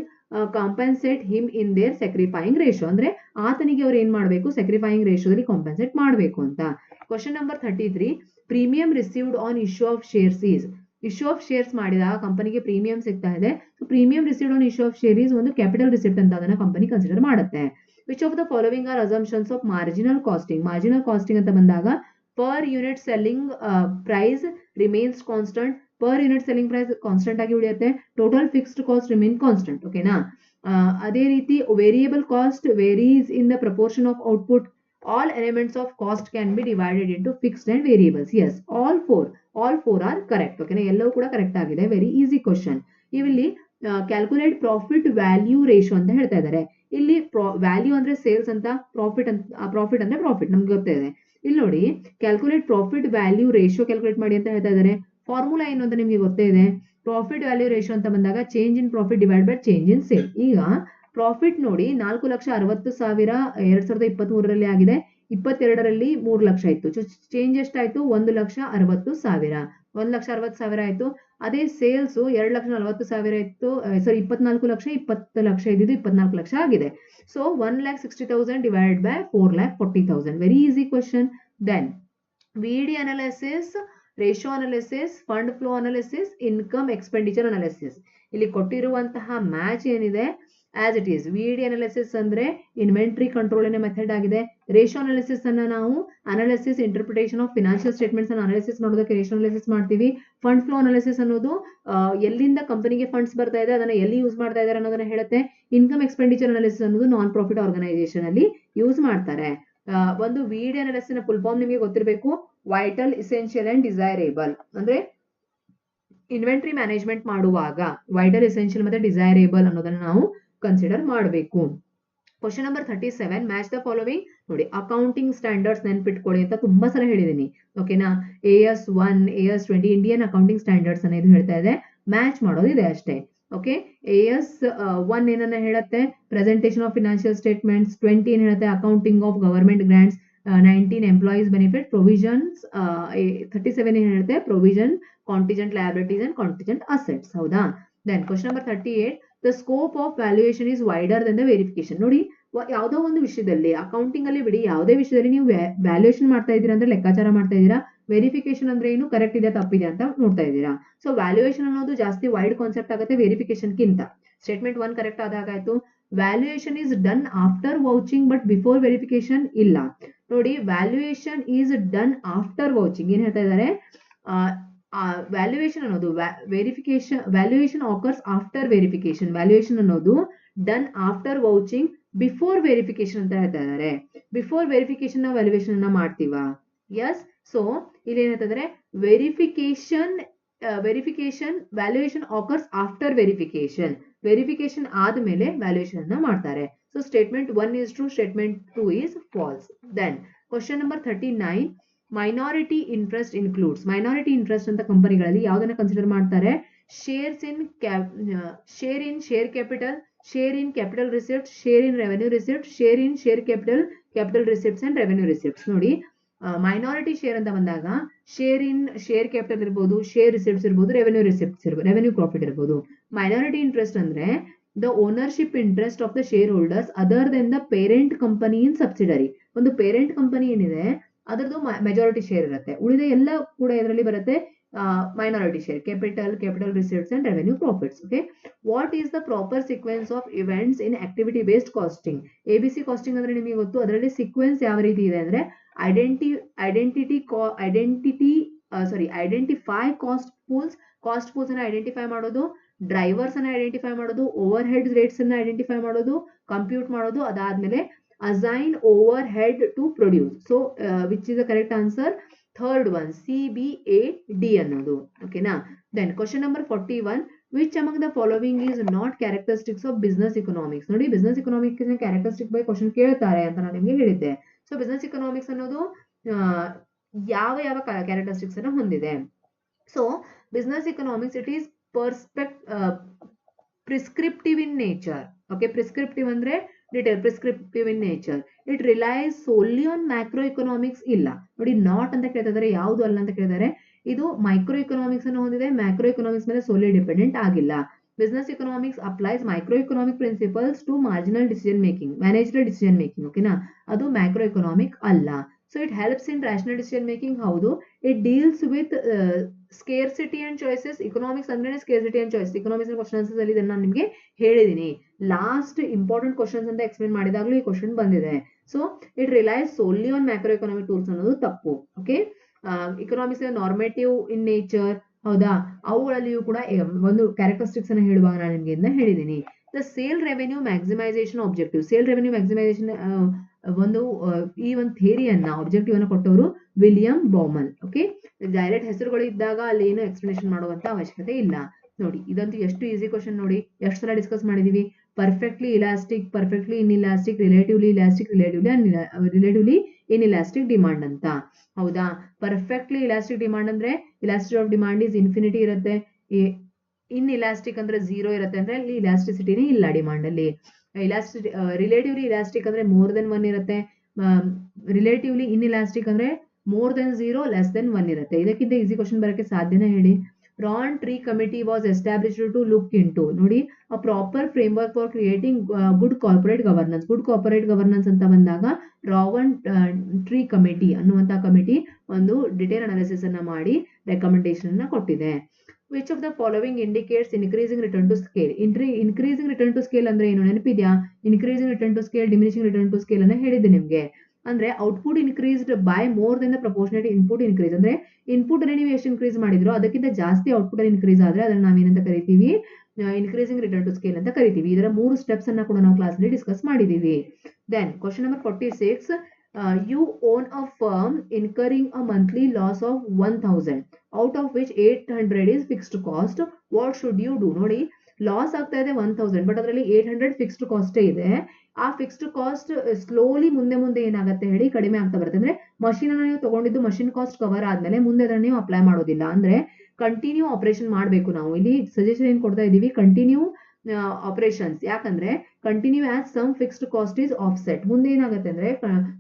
compensate him in their sacrificing ratio, ಅಂದ್ರೆ ಆತನಿಗೆ ಅವ್ರು ಏನ್ ಮಾಡ್ಬೇಕು, ಸ್ಯಾಕ್ರಿಫೈಯಿಂಗ್ ರೇಷಿಯೋದಲ್ಲಿ ಕಾಂಪನ್ಸೇಟ್ ಮಾಡ್ಬೇಕು ಅಂತ. Question number 33, premium received on issue of shares is, issue of shares ಮಾಡಿದಾಗ ಕಂಪನಿಗೆ premium ಸಿಗ್ತಾ ಇದೆ. So premium received on issue of share is ಒಂದು ಕ್ಯಾಪಿಟಲ್ ರಿಸಿಪ್ಟ್ ಅಂತ ಅದನ್ನ ಕಂಪನಿ ಕನ್ಸಿಡರ್ ಮಾಡುತ್ತೆ. Which of the following are assumptions of marginal costing. Marginal costing ಅಂತ ಬಂದಾಗ per unit selling price remains constant, per unit selling price constant ಆಗಿ ಉಳಿಯುತ್ತೆ, total fixed cost remain constant. ಓಕೆನಾ? ಅದೇ ರೀತಿ variable cost varies in the proportion of output, all elements of cost can be divided into fixed and variables. Yes, all four are correct. Okay, ಎಲ್ಲವೂ ಕೂಡ correct ಆಗಿದೆ. Very easy question. ಇಲ್ಲಿ calculate profit value ratio ಅಂತ ಹೇಳ್ತಾ ಇದ್ದಾರೆ. ಇಲ್ಲಿ value ಅಂದ್ರೆ sales ಅಂತ, ಪ್ರಾಫಿಟ್ ಅಂದ್ರೆ ಪ್ರಾಫಿಟ್ ನಮ್ಗೆ ಗೊತ್ತಿದೆ. ಇಲ್ಲಿ ನೋಡಿ, calculate profit value ratio calculate ಮಾಡಿ ಅಂತ ಹೇಳ್ತಾ ಇದ್ದಾರೆ. ಫಾರ್ಮುಲಾ ಏನು ಅಂತ ನಿಮ್ಗೆ ಗೊತ್ತೇ ಇದೆ. ಪ್ರಾಫಿಟ್ ವ್ಯಾಲ್ಯೂ ರೇಷಿಯೋ ಅಂತ ಬಂದಾಗ change in profit divide by change in sale. ಈಗ ಪ್ರಾಫಿಟ್ ನೋಡಿ 4,60,000 2023ರಲ್ಲಿ ಆಗಿದೆ, 22ರಲ್ಲಿ 3 ಲಕ್ಷ ಇತ್ತು. ಚೇಂಜ್ ಎಷ್ಟಾಯ್ತು? 1,60,000. 1,60,000 ಆಯ್ತು. ಅದೇ ಸೇಲ್ಸ್ 2,40,000 ಇತ್ತು, ಸಾರಿ 24 ಲಕ್ಷ, 20 ಲಕ್ಷ ಇದ್ದಿದ್ದು 24 ಲಕ್ಷ ಆಗಿದೆ. So 1,60,000 divided by 4,40,000. Very easy question. Then VD analysis, ratio analysis, fund flow analysis, income expenditure analysis. ಇಲ್ಲಿ ಕೊಟ್ಟಿರುವಂತಹ ಮ್ಯಾಚ್ ಏನಿದೆ as it is. VD analysis ಅಂದ್ರೆ ಇನ್ವೆಂಟ್ರಿ ಕಂಟ್ರೋಲ್ ಮೆಥಡ್ ಆಗಿದೆ. ರೇಷಿಯೋ ಅನಾಲಿಸಿಸ್ ಅನ್ನ ನಾವು analysis interpretation of financial statements ಅನ್ನು analysis ಮಾಡೋದಕ್ಕೆ ratio analysis ಮಾಡ್ತೀವಿ. ಫಂಡ್ ಫ್ಲೋ ಅನಾಲಿಸಿಸ್ ಅನ್ನೋದು ಎಲ್ಲಿಂದ ಕಂಪನಿಗೆ ಫಂಡ್ಸ್ ಬರ್ತಾ ಇದೆ, ಅದನ್ನ ಎಲ್ಲಿ ಯೂಸ್ ಮಾಡ್ತಾ ಇದ್ದಾರೆ ಅನ್ನೋದನ್ನ ಹೇಳುತ್ತೆ. ಇನ್ಕಮ್ ಎಕ್ಸ್ಪೆಂಡಿಚರ್ ಅನಾಲಿಸಿಸ್ ಅನ್ನೋದು ನಾನ್ ಪ್ರಾಫಿಟ್ ಆರ್ಗನೈಸೇಷನ್ ಅಲ್ಲಿ ಯೂಸ್ ಮಾಡ್ತಾರೆ. ಒಂದು VD ಅನಾಲಿಸಿಸ್ ನ ಫುಲ್ ಫಾರ್ಮ್ ನಿಮಗೆ ಗೊತ್ತಿರಬೇಕು. Vital, essential and desirable. ಅಂದ್ರೆ ಇನ್ವೆಂಟ್ರಿ ಮ್ಯಾನೇಜ್ಮೆಂಟ್ ಮಾಡುವಾಗ ವೈಟಲ್, ಎಸೆನ್ಷಿಯಲ್ ಮತ್ತೆ ಡಿಸೈರೇಬಲ್ ಅನ್ನೋದನ್ನ ನಾವು ಕನ್ಸಿಡರ್ ಮಾಡಬೇಕು. Question number 37, match the following. ನೋಡಿ, ಅಕೌಂಟಿಂಗ್ ಸ್ಟ್ಯಾಂಡರ್ಡ್ಸ್ ನೆನ್ಪಿಟ್ಕೊಳ್ಳಿ ಅಂತ ತುಂಬಾ ಸಲ ಹೇಳಿದೀನಿ. ಓಕೆನಾ? AS1, AS20 Indian accounting standards ಅನ್ನ ಇದು ಹೇಳ್ತಾ ಇದೆ. ಮ್ಯಾಚ್ ಮಾಡೋದಿದೆ ಅಷ್ಟೇ. ಓಕೆ, AS1 ಏನನ್ನ ಹೇಳುತ್ತೆ? Presentation of financial statements. 20 ಏನ್ ಹೇಳುತ್ತೆ? Accounting of government grants. 19 employees benefit provisions. 37 ಏನ್ ಹೇಳುತ್ತೆ? Provision, contingent liabilities and contingent assets. ಹೌದಾ? Then question number 38, the scope of valuation is wider than the verification. ನೋಡಿ, ಯಾವುದೋ ಒಂದು ವಿಷಯದಲ್ಲಿ, ಅಕೌಂಟಿಂಗ್ ಅಲ್ಲಿ ಬಿಡಿ, ಯಾವುದೇ ವಿಷಯದಲ್ಲಿ ನೀವು ವ್ಯಾಲ್ಯೂಯೇಷನ್ ಮಾಡ್ತಾ ಇದ್ದೀರಾ ಅಂದ್ರೆ ಲೆಕ್ಕಾಚಾರ ಮಾಡ್ತಾ ಇದ್ದೀರಾ. ವೆರಿಫಿಕೇಶನ್ ಅಂದ್ರೆ ಏನು? ಕರೆಕ್ಟ್ ಇದೆ ತಪ್ಪಿದೆ ಅಂತ ನೋಡ್ತಾ ಇದ್ದೀರಾ. ಸೊ ವ್ಯಾಲ್ಯೂಯೇಷನ್ ಅನ್ನೋದು ಜಾಸ್ತಿ ವೈಡ್ ಕಾನ್ಸೆಪ್ಟ್ ಆಗುತ್ತೆ ವೆರಿಫಿಕೇಶನ್ ಗಿಂತ. ಸ್ಟೇಟ್ಮೆಂಟ್ 1 ಕರೆಕ್ಟ್ ಆದಾಗಾಯ್ತು. Valuation is done after vouching but before verification ಇಲ್ಲ. ನೋಡಿ, valuation is done after vouching. ಏನ್ ಹೇಳ್ತಾ ಇದ್ದಾರೆ? ವ್ಯಾಲ್ಯೂಯೇಷನ್ ಅನ್ನೋದು valuation occurs after verification. Valuation ಅನ್ನೋದು done after vouching, before verification ಅಂತ ಹೇಳ್ತಾ ಇದ್ದಾರೆ. ಬಿಫೋರ್ ವೆರಿಫಿಕೇಶನ್ ನಾವು ವ್ಯಾಲ್ಯೂಯೇಷನ್ ಅನ್ನ ಮಾಡ್ತೀವಾ? ಎಸ್. ಸೊ ಇಲ್ಲಿ ಏನ್ ಹೇಳ್ತಾ ಇದ್ದಾರೆ? Verification valuation occurs after verification. Verification ಆದ್ಮೇಲೆ ವ್ಯಾಲ್ಯೂಯೇಷನ್ ಅನ್ನ ಮಾಡ್ತಾರೆ. So statement 1 is true, statement 2 is false. Then question number 39, minority interest includes. Minority interest ಅಂತ ಕಂಪನಿಗಳಲ್ಲಿ ಯಾವ್ದನ್ನ ಕನ್ಸಿಡರ್ ಮಾಡ್ತಾರೆ? Share in share capital, share in capital receipt, share in revenue receipt, share in share capital receipts and revenue receipts. ನೋಡಿ, minority share ಅಂತ ಬಂದಾಗ share in share capital ಇರ್ಬೋದು, share receipts ಇರ್ಬೋದು, revenue profit ಇರ್ಬೋದು. Minority interest ಅಂದ್ರೆ the ownership interest of the shareholders other than the parent company in subsidiary. ಒಂದು parent company ಏನಿದೆ ಅದರದ್ದು ಮೆಜಾರಿಟಿ ಶೇರ್ ಇರುತ್ತೆ, ಉಳಿದ ಎಲ್ಲ ಕೂಡ ಇದರಲ್ಲಿ ಬರುತ್ತೆ minority share, capital receipts and revenue profits. Okay, what is the proper sequence of events in activity based costing? ABC costing ಅಂದ್ರೆ ನಿಮಗೆ ಗೊತ್ತು, ಅದರಲ್ಲಿ ಸೀಕ್ವೆನ್ಸ್ ಯಾವ ರೀತಿ ಇದೆ ಅಂದ್ರೆ ಐಡೆಂಟಿಫೈ ಕಾಸ್ಟ್ ಪೂಲ್ಸ್ ಅನ್ನ ಐಡೆಂಟಿಫೈ ಮಾಡೋದು, ಡ್ರೈವರ್ಸ್ ಅನ್ನ ಐಡೆಂಟಿಫೈ ಮಾಡೋದು, ಓವರ್ ಹೆಡ್ ರೇಟ್ಸ್ ಅನ್ನ ಐಡೆಂಟಿಫೈ ಮಾಡೋದು, ಕಂಪ್ಯೂಟ್ ಮಾಡೋದು, ಅದಾದ್ಮೇಲೆ assign overhead to produce. So which is the correct answer? Third one, CBAD ಅನ್ನೋದು. ಓಕೆನಾ? Then question number 41, which among the following is not characteristics of business economics? ನೋಡಿ, business economics characteristic by question ಕೇಳ್ತಾರೆ ಅಂತ ನಾನು ನಿಮಗೆ ಹೇಳಿದ್ದೆ. So business economics ಅನ್ನೋದು ಯಾವ characteristics ಅನ್ನು ಹೊಂದಿದೆ? So business economics, it is prescriptive in nature. Okay, prescriptive ಅಂದ್ರೆ detail, prescriptive in nature. It relies solely on macroeconomics ಇಲ್ಲ. ನೋಡಿ, ನಾಟ್ ಅಂತ ಕೇಳ್ತಿದ್ದಾರೆ, ಯಾವುದು ಅಲ್ಲ ಅಂತ ಕೇಳಿದ್ದಾರೆ. ಇದು ಮೈಕ್ರೋ ಎಕನಾಮಿಕ್ಸ್ ಅನ್ನು ಹೊಂದಿದೆ, ಮ್ಯಾಕ್ರೋ ಎಕನಾಮಿಕ್ಸ್ ಮೇಲೆ ಸೋಲಿ ಡಿಪೆಂಡೆಂಟ್ ಆಗಿಲ್ಲ. Business economics applies micro economic principles to marginal decision making, managed decision making. ಓಕೆನಾ? ಅದು ಮ್ಯಾಕ್ರೋ ಎಕನಾಮಿಕ್ ಅಲ್ಲ. So it helps in rational decision making. ಹೌದು. It deals with scarcity and choices. Economics ಅಂದ್ರೆ scarcity and choice. Economics questions ಅಲ್ಲಿ ಇದನ್ನ ನಾನು ನಿಮಗೆ ಹೇಳಿದೀನಿ. ಲಾಸ್ಟ್ ಇಂಪಾರ್ಟೆಂಟ್ ಕ್ವಶನ್ಸ್ ಅಂತ ಎಕ್ಸ್ಪ್ಲೇನ್ ಮಾಡಿದಾಗಲೂ ಈ ಕ್ವಶನ್ ಬಂದಿದೆ. So it relies solely on macro economic tools ಅನ್ನೋದು ತಪ್ಪು. Okay, economics normative in nature. ಹೌದಾ? ಅವುಗಳಲ್ಲಿಯೂ ಕೂಡ ಒಂದು ಕ್ಯಾರೆಕ್ಟರಿಸ್ಟಿಕ್ಸ್ ಅನ್ನು ಹೇಳುವಾಗ ನಾನು ನಿಮಗೆ ಇದನ್ನ ಹೇಳಿದ್ದೀನಿ. The sale revenue maximisation objective. Sale revenue maximisation ಈ ಒಂದು ಥಿಯರಿಯನ್ನ, ಆಬ್ಜೆಕ್ಟಿವ್ ಅನ್ನು ಕೊಟ್ಟವರು ವಿಲಿಯಂ ಬಾಮನ್. ಓಕೆ, ಡೈರೆಕ್ಟ್ ಹೆಸರುಗಳು ಇದ್ದಾಗ ಅಲ್ಲಿ ಏನು ಎಕ್ಸ್ಪ್ಲನೇಷನ್ ಮಾಡುವಂತ ಅವಶ್ಯಕತೆ ಇಲ್ಲ. ನೋಡಿ, ಇದಂತೂ ಎಷ್ಟು ಈಸಿ ಕ್ವಶನ್. ನೋಡಿ, ಎಷ್ಟು ಸಲ ಡಿಸ್ಕಸ್ ಮಾಡಿದೀವಿ. Perfectly elastic, perfectly inelastic, relatively elastic, relatively inelastic demand ಅಂತ. ಹೌದಾ? ಪರ್ಫೆಕ್ಟ್ಲಿ ಇಲಾಸ್ಟಿಕ್ ಡಿಮಾಂಡ್ ಅಂದ್ರೆ elastic of demand is infinity ಇರುತ್ತೆ. ಇನ್ಇಲಾಸ್ಟಿಕ್ ಅಂದ್ರೆ 0 ಇರುತ್ತೆ, ಅಂದ್ರೆ ಅಲ್ಲಿ ಇಲಾಸ್ಟಿಸಿಟಿನೇ ಇಲ್ಲ ಡಿಮಾಂಡ್ ಅಲ್ಲಿ. ರಿಲೇಟಿವ್ಲಿ ಇಲಾಸ್ಟಿಕ್ ಅಂದ್ರೆ ಮೋರ್ ದೆನ್ 1 ಇರುತ್ತೆ. ರಿಲೇಟಿವ್ಲಿ ಇನ್ಇಲಾಸ್ಟಿಕ್ ಅಂದ್ರೆ ಮೋರ್ ದೆನ್ 0 ಲೆಸ್ ದೆನ್ 1 ಇರುತ್ತೆ. ಇದಕ್ಕಿಂತ ಈಸಿ ಕ್ವಶನ್ ಬರೋಕ್ಕೆ ಸಾಧ್ಯನೇ ಹೇಳಿ? Ron tree committee was established to look into, ನೋಡಿ, a proper framework for creating good corporate governance. Good corporate governance ಅಂತ ಬಂದಾಗ ರಾವನ್ ಟ್ರೀ ಕಮಿಟಿ ಅನ್ನುವಂತಹ ಕಮಿಟಿ ಒಂದು ಡಿಟೇಲ್ ಅನಾಲಿಸಿಸ್ ಅನ್ನ ಮಾಡಿ ರೆಕಮೆಂಡೇಶನ್ ಅನ್ನ ಕೊಟ್ಟಿದೆ. Which of the following indicates increasing return to scale? Increasing return to scale ಅಂದ್ರೆ ಏನು ನೆನಪಿದ್ಯಾ? Increasing return to scale, diminishing return to scale ಅನ್ನ ಹೇಳಿದ್ದೆ ನಿಮ್ಗೆ. ಅಂದ್ರೆ output increased by more than the proportionate input increase. ಅಂದ್ರೆ ಇನ್ಪುಟ್ ಅಲ್ಲಿ ನೀವು ಎಷ್ಟು ಇನ್ಕ್ರೀಸ್ ಮಾಡಿದ್ರು ಅದಕ್ಕಿಂತ ಜಾಸ್ತಿ ಔಟ್ಪುಟ್ ಅಲ್ಲಿ ಇನ್ಕ್ರೀಸ್ ಆದ್ರೆ ಅದನ್ನ ನಾವೇನಂತ ಕರಿತೀವಿ? ಇನ್ಕ್ರೀಸಿಂಗ್ ರಿಟರ್ನ್ ಟು ಸ್ಕೇಲ್ ಅಂತ ಕರಿತೀವಿ. ಇದರ 3 ಸ್ಟೆಪ್ಸ್ ಅನ್ನ ಕೂಡ ನಾವು ಕ್ಲಾಸ್ ಅಲ್ಲಿ ಡಿಸ್ಕಸ್ ಮಾಡಿದೀವಿ. Then question number 46, you own a firm incurring a monthly loss of 1000, out of which 800 is fixed cost. What should you do? ನೋಡಿ, ಲಾಸ್ ಆಗ್ತಾ ಇದೆ 1000, ಬಟ್ ಅದರಲ್ಲಿ 800 ಫಿಕ್ಸ್ಡ್ ಕಾಸ್ಟ್ ಇದೆ. ಆ ಫಿಕ್ಸ್ಡ್ ಕಾಸ್ಟ್ ಸ್ಲೋಲಿ ಮುಂದೆ ಮುಂದೆ ಏನಾಗುತ್ತೆ ಹೇಳಿ? ಕಡಿಮೆ ಆಗ್ತಾ ಬರುತ್ತೆ. ಅಂದ್ರೆ ಮಷೀನ್ ಅನ್ನು ನೀವು ತಗೊಂಡಿದ್ದು ಮಷೀನ್ ಕಾಸ್ಟ್ ಕವರ್ ಆದ್ಮೇಲೆ ಮುಂದೆ ಅದನ್ನ ನೀವು ಅಪ್ಲೈ ಮಾಡೋದಿಲ್ಲ. ಅಂದ್ರೆ ಕಂಟಿನ್ಯೂ ಆಪರೇಷನ್ ಮಾಡಬೇಕು. ನಾವು ಇಲ್ಲಿ ಸಜೆಷನ್ ಏನ್ ಕೊಡ್ತಾ ಇದೀವಿ? Continue operations. ಯಾಕಂದ್ರೆ continue as some fixed cost is offset. ಮುಂದೆ ಏನಾಗುತ್ತೆ ಅಂದ್ರೆ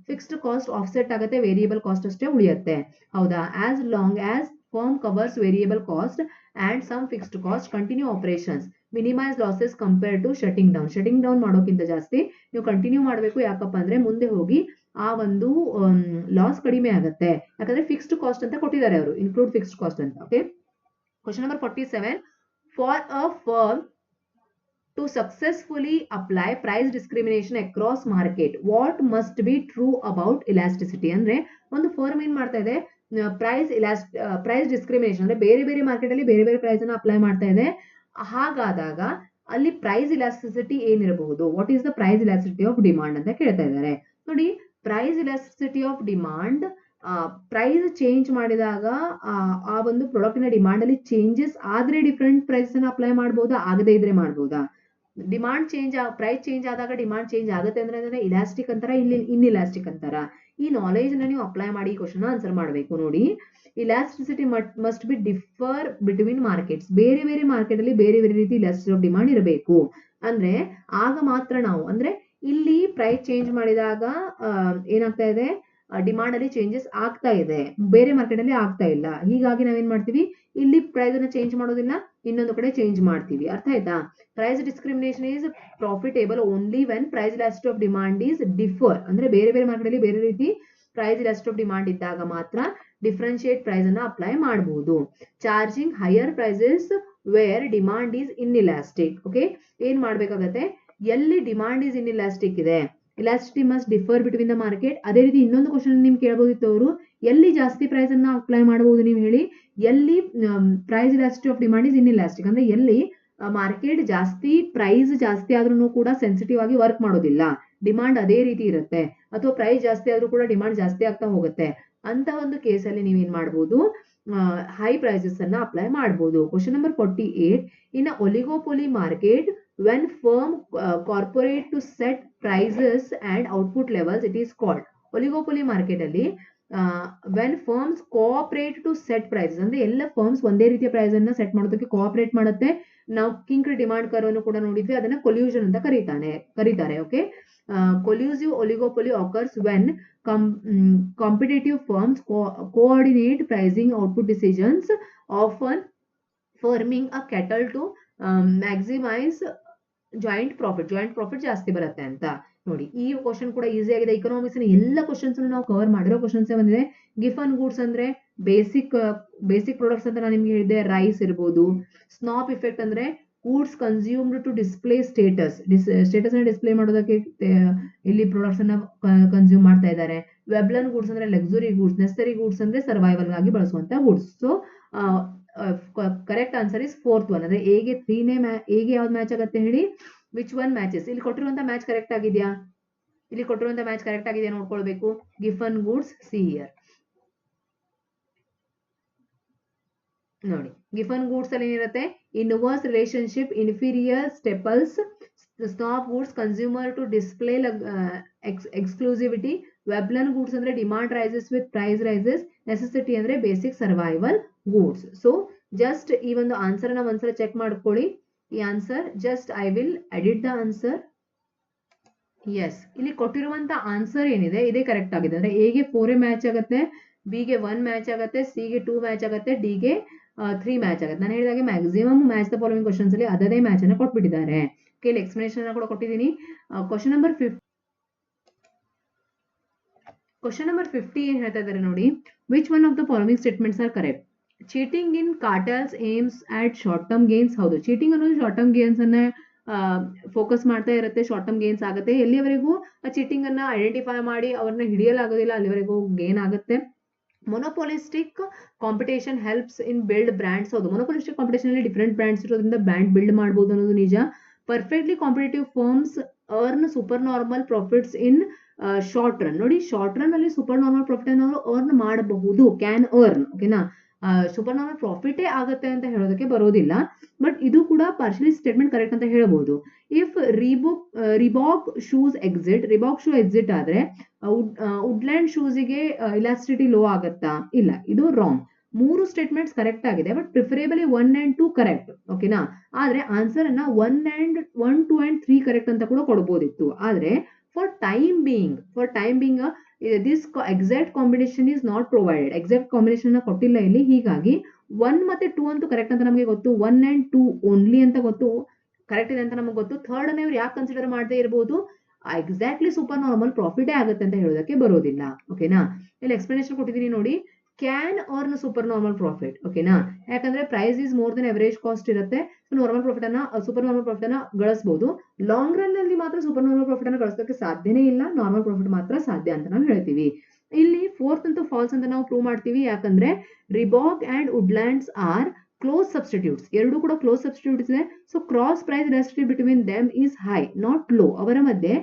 ಫಿಕ್ಸ್ಡ್ ಕಾಸ್ಟ್ ಆಫ್ಸೆಟ್ ಆಗುತ್ತೆ, ವೇರಿಯಬಲ್ ಕಾಸ್ಟ್ ಅಷ್ಟೇ ಉಳಿಯುತ್ತೆ. ಹೌದಾ? As long as firm covers variable cost and some fixed cost, continue operations minimise losses compare to shutting down. Shutting down ಮಾಡೋಕ್ಕಿಂತ ಜಾಸ್ತಿ ನೀವು ಕಂಟಿನ್ಯೂ ಮಾಡಬೇಕು. ಯಾಕಪ್ಪ ಅಂದ್ರೆ ಮುಂದೆ ಹೋಗಿ ಆ ಒಂದು ಲಾಸ್ ಕಡಿಮೆ ಆಗುತ್ತೆ. ಯಾಕಂದ್ರೆ ಫಿಕ್ಸ್ಡ್ ಕಾಸ್ಟ್ ಅಂತ ಕೊಟ್ಟಿದ್ದಾರೆ ಅವರು, ಇನ್ಕ್ಲೂಡ್ ಫಿಕ್ಸ್ಡ್ ಕಾಸ್ಟ್ ಅಂತ. Okay, question number 47, for a firm to successfully apply price discrimination across market, what must be true about elasticity? ಅಂದ್ರೆ ಒಂದು ಫರ್ಮ್ ಏನ್ ಮಾಡ್ತಾ ಇದೆ? ಪ್ರೈಸ್ ಡಿಸ್ಕ್ರಿಮಿನೇಷನ್ ಅಂದ್ರೆ ಬೇರೆ ಬೇರೆ ಮಾರ್ಕೆಟ್ ಅಲ್ಲಿ ಬೇರೆ ಬೇರೆ ಪ್ರೈಸ್ ಅನ್ನ ಅಪ್ಲೈ ಮಾಡ್ತಾ ಇದೆ. ಹಾಗಾದಾಗ ಅಲ್ಲಿ ಪ್ರೈಸ್ ಇಲಾಸ್ಟಿಸಿಟಿ ಏನಿರಬಹುದು? What is the price elasticity of demand ಅಂತ ಕೇಳ್ತಾ ಇದ್ದಾರೆ. ನೋಡಿ, price elasticity of demand, price change ಮಾಡಿದಾಗ ಆ ಒಂದು ಪ್ರಾಡಕ್ಟ್ ನ ಡಿಮಾಂಡ್ ಅಲ್ಲಿ ಚೇಂಜಸ್ ಆದ್ರೆ ಡಿಫ್ರೆಂಟ್ ಪ್ರೈಸ್ ಅನ್ನ ಅಪ್ಲೈ ಮಾಡಬಹುದಾ? ಆಗದೇ ಇದ್ರೆ ಮಾಡಬಹುದಾ? ಡಿಮಾಂಡ್ ಚೇಂಜ್, ಪ್ರೈಸ್ ಚೇಂಜ್ ಆದಾಗ ಡಿಮಾಂಡ್ ಚೇಂಜ್ ಆಗುತ್ತೆ ಅಂದ್ರೆ ಅದನ್ನ ಇಲಾಸ್ಟಿಕ್ ಅಂತಾರ, ಇಲ್ಲಿ ಇನ್ಇಲಾಸ್ಟಿಕ್ ಅಂತಾರ? ಈ ನಾಲೆಜ್ ನ ನೀವು ಅಪ್ಲೈ ಮಾಡಿ ಈ ಕ್ವಶನ್ ಆನ್ಸರ್ ಮಾಡಬೇಕು. ನೋಡಿ, elasticity must be differ between markets. ಬೇರೆ ಬೇರೆ ಮಾರ್ಕೆಟ್ ಅಲ್ಲಿ ಬೇರೆ ಬೇರೆ ರೀತಿ ಇಲಾಸ್ಟಿಸಿಟಿ ಆಫ್ ಡಿಮಾಂಡ್ ಇರಬೇಕು. ಅಂದ್ರೆ ಆಗ ಮಾತ್ರ ನಾವು, ಅಂದ್ರೆ ಇಲ್ಲಿ ಪ್ರೈಸ್ ಚೇಂಜ್ ಮಾಡಿದಾಗ ಏನಾಗ್ತಾ ಇದೆ? ಡಿಮಾಂಡ್ ಅಲ್ಲಿ ಚೇಂಜಸ್ ಆಗ್ತಾ ಇದೆ, ಬೇರೆ ಮಾರ್ಕೆಟ್ ಅಲ್ಲಿ ಆಗ್ತಾ ಇಲ್ಲ. ಹೀಗಾಗಿ ನಾವೇನ್ ಮಾಡ್ತೀವಿ? ಇಲ್ಲಿ ಪ್ರೈಸ್ ಅನ್ನ ಚೇಂಜ್ ಮಾಡೋದಿಲ್ಲ, ಇನ್ನೊಂದು ಕಡೆ ಚೇಂಜ್ ಮಾಡ್ತೀವಿ. ಅರ್ಥ ಆಯ್ತಾ? Price discrimination is profitable only when price elasticity of demand is differ. ಅಂದ್ರೆ ಬೇರೆ ಬೇರೆ ಮಾರ್ಕೆಟ್ ಅಲ್ಲಿ ಬೇರೆ ರೀತಿ ಪ್ರೈಸ್ ಇಲಾಸ್ಟಿಸಿಟಿ ಆಫ್ ಡಿಮಾಂಡ್ ಇದ್ದಾಗ ಮಾತ್ರ ಡಿಫ್ರೆನ್ಶಿಯೇಟ್ ಪ್ರೈಸ್ ಅನ್ನ ಅಪ್ಲೈ ಮಾಡಬಹುದು. Charging higher prices where demand is inelastic. Okay, ಏನ್ ಮಾಡ್ಬೇಕಾಗತ್ತೆ? ಎಲ್ಲಿ ಡಿಮಾಂಡ್ ಈಸ್ ಇನ್ಇಲಾಸ್ಟಿಕ್ ಇದೆ, elasticity must differ between the market. ಅದೇ ರೀತಿ ಇನ್ನೊಂದು ಕ್ವಶನ್ ನಿಮ್ಗೆ ಕೇಳಬಹುದಿತ್ತು ಅವರು, ಎಲ್ಲಿ ಜಾಸ್ತಿ ಪ್ರೈಸ್ ಅನ್ನ ಅಪ್ಲೈ ಮಾಡಬಹುದು ನೀವು ಹೇಳಿ? ಎಲ್ಲಿ price elasticity of demand is inelastic ಅಂದ್ರೆ ಎಲ್ಲಿ ಮಾರ್ಕೆಟ್ ಜಾಸ್ತಿ ಪ್ರೈಸ್ ಜಾಸ್ತಿ ಆದ್ರೂ ಕೂಡ ಸೆನ್ಸಿಟಿವ್ ಆಗಿ ವರ್ಕ್ ಮಾಡೋದಿಲ್ಲ, ಡಿಮಾಂಡ್ ಅದೇ ರೀತಿ ಇರುತ್ತೆ. ಅಥವಾ ಪ್ರೈಸ್ ಜಾಸ್ತಿ ಆದ್ರೂ ಕೂಡ ಡಿಮಾಂಡ್ ಜಾಸ್ತಿ ಆಗ್ತಾ ಹೋಗುತ್ತೆ. ಅಂತ ಒಂದು ಕೇಸಲ್ಲಿ ನೀವೇನ್ ಮಾಡಬಹುದು? ಹೈ ಪ್ರೈಸಸ್ ಅನ್ನ ಅಪ್ಲೈ ಮಾಡಬಹುದು. Question number 48, in oligopoly market when firm corporate to set prices and output levels, it is called. Oligopoly market ಅಲ್ಲಿ when firms cooperate to set prices ಅಂದ್ರೆ ಎಲ್ಲ ಫರ್ಮ್ಸ್ ಒಂದೇ ರೀತಿಯ ಪ್ರೈಸ್ ಅನ್ನ ಸೆಟ್ ಮಾಡೋದಕ್ಕೆ cooperate ಮಾಡುತ್ತೆ. ನಾವು ಕಿಂಗ್ ಡಿಮಾಂಡ್ ಕರ್ವ್ ಅನ್ನು ಕೂಡ ನೋಡಿದ್ವಿ, ಅದನ್ನ ಕೊಲ್ಯೂಷನ್ ಅಂತ ಕರೀತಾರೆ. Okay, collusive oligopoly occurs when competitive firms coordinate pricing output decisions, often forming a kettle to maximize joint profit ಜಾಸ್ತಿ ಬರುತ್ತೆ ಅಂತ. ನೋಡಿ, ಈ ಕ್ವಶನ್ ಕೂಡ ಈಸಿ ಆಗಿದೆ. ಇಕನಾಮಿಕ್ಸ್ ಎಲ್ಲ ಕ್ವಶನ್ಸ್ ನಾವು ಕವರ್ ಮಾಡಿರೋ ಕ್ವಶನ್ಸ್ ಬಂದಿದೆ. ಗಿಫನ್ ಗೂಡ್ಸ್ ಅಂದ್ರೆ ಬೇಸಿಕ್ ಪ್ರಾಡಕ್ಟ್ಸ್ ಅಂತ ನಾನು ನಿಮ್ಗೆ ಹೇಳಿದೆ. ರೈಸ್ ಇರ್ಬೋದು. ಸ್ನಾಪ್ ಇಫೆಕ್ಟ್ ಅಂದ್ರೆ goods consumed to display status ನ ಡಿಸ್ಪ್ಲೇ ಮಾಡೋದಕ್ಕೆ ಇಲ್ಲಿ ಪ್ರಾಡಕ್ಟ್ಸ್ ಅನ್ನ ಕನ್ಸ್ಯೂಮ್ ಮಾಡ್ತಾ ಇದ್ದಾರೆ. ವೆಬ್ಲನ್ ಗೂಡ್ಸ್ ಅಂದ್ರೆ ಲಕ್ಸುರಿ ಗೂಡ್ಸ್. ನೆಸರಿ ಗೂಡ್ಸ್ ಅಂದ್ರೆ ಸರ್ವೈವಲ್ ಗಾಗಿ ಬಳಸುವಂತ goods. So correct answer is 4th one. ಅಂದ್ರೆ ಎಗೆ 3 ಯಾವ್ದು ಮ್ಯಾಚ್ ಆಗುತ್ತೆ ಹೇಳಿ? Which one matches? ಇಲ್ಲಿ ಕೊಟ್ಟಿರುವಂತ ಮ್ಯಾಚ್ ಕರೆಕ್ಟ್ ಆಗಿದೆಯಾ? ನೋಡ್ಕೊಳ್ಬೇಕು. Giffen goods, see here. ನೋಡಿ, ಗಿಫನ್ ಗೂಡ್ಸ್ ಅಲ್ಲಿ ಏನಿರುತ್ತೆ? Inverse relationship, inferior staples. Snob goods consumer to display exclusivity. Veblen goods ಅಂದ್ರೆ demand rises with price rises. Necessity ಅಂದ್ರೆ basic survival goods. So just ಈ ಒಂದು answer ನ ಒಂದ್ಸಲ ಚೆಕ್ ಮಾಡ್ಕೊಳ್ಳಿ. ಈ answer just I will edit the answer. Yes, ಇಲ್ಲಿ ಕೊಟ್ಟಿರುವಂತ ಆನ್ಸರ್ ಏನಿದೆ ಇದೇ ಕರೆಕ್ಟ್ ಆಗಿದೆ. ಅಂದ್ರೆ ಎಗೆ 4 ಮ್ಯಾಚ್ ಆಗುತ್ತೆ, ಬಿ ಗೆ 1 ಮ್ಯಾಚ್ ಆಗುತ್ತೆ, ಸಿ ಗೆ 2 ಮ್ಯಾಚ್ ಆಗುತ್ತೆ, ಡಿ ಗೆ 3 ಮ್ಯಾಚ್ ಆಗುತ್ತೆ. ನಾನು ಹೇಳಿದಾಗೆ maximum match the following questions ಅಲ್ಲಿ ಅದೇ ಮ್ಯಾಚ್ ಅನ್ನ ಕೊಟ್ಬಿಟ್ಟಿದ್ದಾರೆ. ಇಲ್ಲಿ ಎಕ್ಸ್ಪ್ಲನೇಷನ್ ಕೂಡ ಕೊಟ್ಟಿದ್ದೀನಿ. ಕ್ವಶನ್ ನಂಬರ್ 50 ಏನ್ ಹೇಳ್ತಾ ಇದ್ದಾರೆ ನೋಡಿ, which one of the following statements are correct. Cheating in cartels aims at short term gains. ಹೌದು, ಚೀಟಿಂಗ್ ಅನ್ನೋದು ಶಾರ್ಟ್ ಟರ್ಮ್ ಗೇನ್ಸ್ ಅನ್ನ ಫೋಕಸ್ ಮಾಡ್ತಾ ಇರುತ್ತೆ, ಶಾರ್ಟ್ ಟರ್ಮ್ ಗೇನ್ಸ್ ಆಗುತ್ತೆ. ಎಲ್ಲಿವರೆಗೂ ಚೀಟಿಂಗ್ ಅನ್ನ ಐಡೆಂಟಿಫೈ ಮಾಡಿ ಅವ್ರನ್ನ ಹಿಡಿಯಲಾಗೋದಿಲ್ಲ ಅಲ್ಲಿವರೆಗೂ ಗೇನ್ ಆಗುತ್ತೆ. Monopolistic competition helps in build brands. ಹೌದು, ಮೊನೋಪೋಲಿಸ್ಟಿಕ್ ಕಾಂಪಿಟೇಷನ್ ಅಲ್ಲಿ ಡಿಫರೆಂಟ್ ಬ್ರ್ಯಾಂಡ್ಸ್ ಇರೋದ್ರಿಂದ ಬ್ರ್ಯಾಂಡ್ ಬಿಲ್ಡ್ ಮಾಡಬಹುದು ಅನ್ನೋದು ನಿಜ. Perfectly competitive firms earn super normal profits in short run. ನೋಡಿ, ಶಾರ್ಟ್ ರನ್ ಅಲ್ಲಿ ಸೂಪರ್ ನಾರ್ಮಲ್ ಪ್ರಾಫಿಟ್ ಅನ್ನು ಅರ್ನ್ ಮಾಡಬಹುದು, ಕ್ಯಾನ್ ಅರ್ನ್. ಓಕೆನಾ, ಸೂಪರ್ ನಾರ್ಮಲ್ ಪ್ರಾಫಿಟೇ ಆಗುತ್ತೆ ಅಂತ ಹೇಳೋದಕ್ಕೆ ಬರೋದಿಲ್ಲ, ಬಟ್ ಇದು ಕೂಡ ಪಾರ್ಷಿಯಲಿ ಸ್ಟೇಟ್ಮೆಂಟ್ ಕರೆಕ್ಟ್ ಅಂತ ಹೇಳ್ಬೋದು. ಇಫ್ ರಿಬಾಕ್ ಶೂಸ್ ಎಕ್ಸಿಟ್ ಆದ್ರೆ ವುಡ್ಲ್ಯಾಂಡ್ ಶೂಸ್ಗೆ ಇಲಾಸ್ಟಿಸಿಟಿ ಲೋ ಆಗತ್ತಾ? ಇಲ್ಲ, ಇದು ರಾಂಗ್. 3 ಸ್ಟೇಟ್ಮೆಂಟ್ಸ್ ಕರೆಕ್ಟ್ ಆಗಿದೆ, ಬಟ್ ಪ್ರಿಫರೇಬಲಿ 1 and 2 ಕರೆಕ್ಟ್. ಓಕೆನಾ, ಆದ್ರೆ ಆನ್ಸರ್ ಅನ್ನ 1, 2 and 3 ಕರೆಕ್ಟ್ ಅಂತ ಕೂಡ ಕೊಡ್ಬೋದಿತ್ತು. ಆದ್ರೆ for time being this exact combination is not provided. Exact combination ಕೊಟ್ಟಿಲ್ಲ ಇಲ್ಲಿ, ಹೀಗಾಗಿ 1 ಮತ್ತೆ 2 ಅಂತೂ ಕರೆಕ್ಟ್ ಅಂತ ನಮಗೆ ಗೊತ್ತು, 1 and 2 ಓನ್ಲಿ ಅಂತ ಗೊತ್ತು, ಕರೆಕ್ಟ್ ಇದೆ ಅಂತ ನಮಗೆ ಗೊತ್ತು. ಥರ್ಡ್ ಅನ್ನ ಇವ್ರು ಯಾಕೆ ಕನ್ಸಿಡರ್ ಮಾಡದೇ ಇರಬಹುದು? ಎಕ್ಸಾಕ್ಟ್ಲಿ ಸೂಪರ್ ನಾರ್ಮಲ್ ಪ್ರಾಫಿಟೇ ಆಗುತ್ತೆ ಅಂತ ಹೇಳೋದಕ್ಕೆ ಬರೋದಿಲ್ಲ. ಓಕೆನಾ, ಇಲ್ಲಿ ಎಕ್ಸ್ಪ್ಲನೇಷನ್ ಕೊಟ್ಟಿದ್ದೀನಿ ನೋಡಿ, can earn super normal profit. ಓಕೆನಾ, ಯಾಕಂದ್ರೆ price is more than average cost ಇರುತ್ತೆ, ನಾರ್ಮಲ್ ಪ್ರಾಫಿಟ್ ಅನ್ನ ಸೂಪರ್ ನಾರ್ಮಲ್ ಪ್ರಾಫಿಟ್ ಅನ್ನ ಗಳಿಸಬಹುದು. ಲಾಂಗ್ ರನ್ ಅಲ್ಲಿ ಮಾತ್ರ ಸೂಪರ್ ನಾರ್ಮಲ್ ಪ್ರಾಫಿಟ್ ಅನ್ನ ಗಳಿಸೋದಕ್ಕೆ ಸಾಧ್ಯನೇ ಇಲ್ಲ, ನಾರ್ಮಲ್ ಪ್ರಾಫಿಟ್ ಮಾತ್ರ ಸಾಧ್ಯ ಅಂತ ನಾವು ಹೇಳ್ತೀವಿ. ಇಲ್ಲಿ ಫೋರ್ತ್ ಅಂತೂ ಫಾಲ್ಸ್ ಅಂತ ನಾವು ಪ್ರೂವ್ ಮಾಡ್ತೀವಿ, ಯಾಕಂದ್ರೆ Reebok and Woodlands are close substitutes. ಎರಡು ಕೂಡ ಕ್ಲೋಸ್ ಸಬ್ಸ್ಟಿಟ್ಯೂಟ್ಸ್ ಇದೆ. So cross price elasticity between them is high, not low. ಅವರ ಮಧ್ಯೆ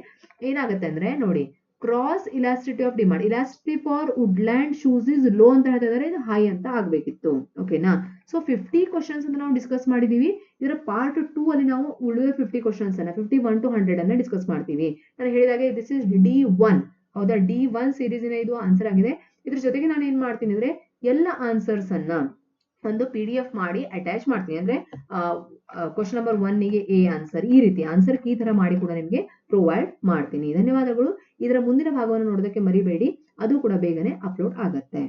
ಏನಾಗುತ್ತೆ ಅಂದ್ರೆ ನೋಡಿ, cross elasticity of demand, elasticity for Woodland shoes is low ಅಂತ ಹೇಳ್ತಾ ಇದ್ದಾರೆ, ಇದು ಹೈ ಅಂತ ಆಗ್ಬೇಕಿತ್ತು. ಓಕೆನಾ, ಸೊ 50 ಕ್ವಶನ್ಸ್ ಅಂತ ನಾವು ಡಿಸ್ಕಸ್ ಮಾಡಿದೀವಿ. ಇದರ ಪಾರ್ಟ್ 2 ಅಲ್ಲಿ ನಾವು ಉಳಿದ 50 ಕ್ವಶನ್ಸ್ ಅನ್ನ 51 to 100 ಅನ್ನ ಡಿಸ್ಕಸ್ ಮಾಡ್ತೀವಿ. ನಾನು ಹೇಳಿದಾಗೆ ದಿಸ್ ಇಸ್ D1. ಹೌದಾ, D1 ಸೀರೀಸಿನ ಇದು ಆನ್ಸರ್ ಆಗಿದೆ. ಇದ್ರ ಜೊತೆಗೆ ನಾನು ಏನ್ ಮಾಡ್ತೀನಿ ಅಂದ್ರೆ ಎಲ್ಲ ಆನ್ಸರ್ಸ್ ಅನ್ನ ಒಂದು PDF ಮಾಡಿ ಅಟ್ಯಾಚ್ ಮಾಡ್ತೀನಿ. ಅಂದ್ರೆ ಕ್ವಶನ್ ನಂಬರ್ 1 ಗೆ A ಆನ್ಸರ್, ಈ ರೀತಿ ಆನ್ಸರ್ ಈ ತರ ಮಾಡಿ ಕೂಡ ನಿಮಗೆ ಪ್ರೊವೈಡ್ ಮಾಡ್ತೀನಿ. ಧನ್ಯವಾದಗಳು. ಇದರ ಮುಂದಿನ ಭಾಗವನ್ನು ನೋಡೋದಕ್ಕೆ ಮರಿಬೇಡಿ, ಅದು ಕೂಡ ಬೇಗನೆ ಅಪ್ಲೋಡ್ ಆಗತ್ತೆ.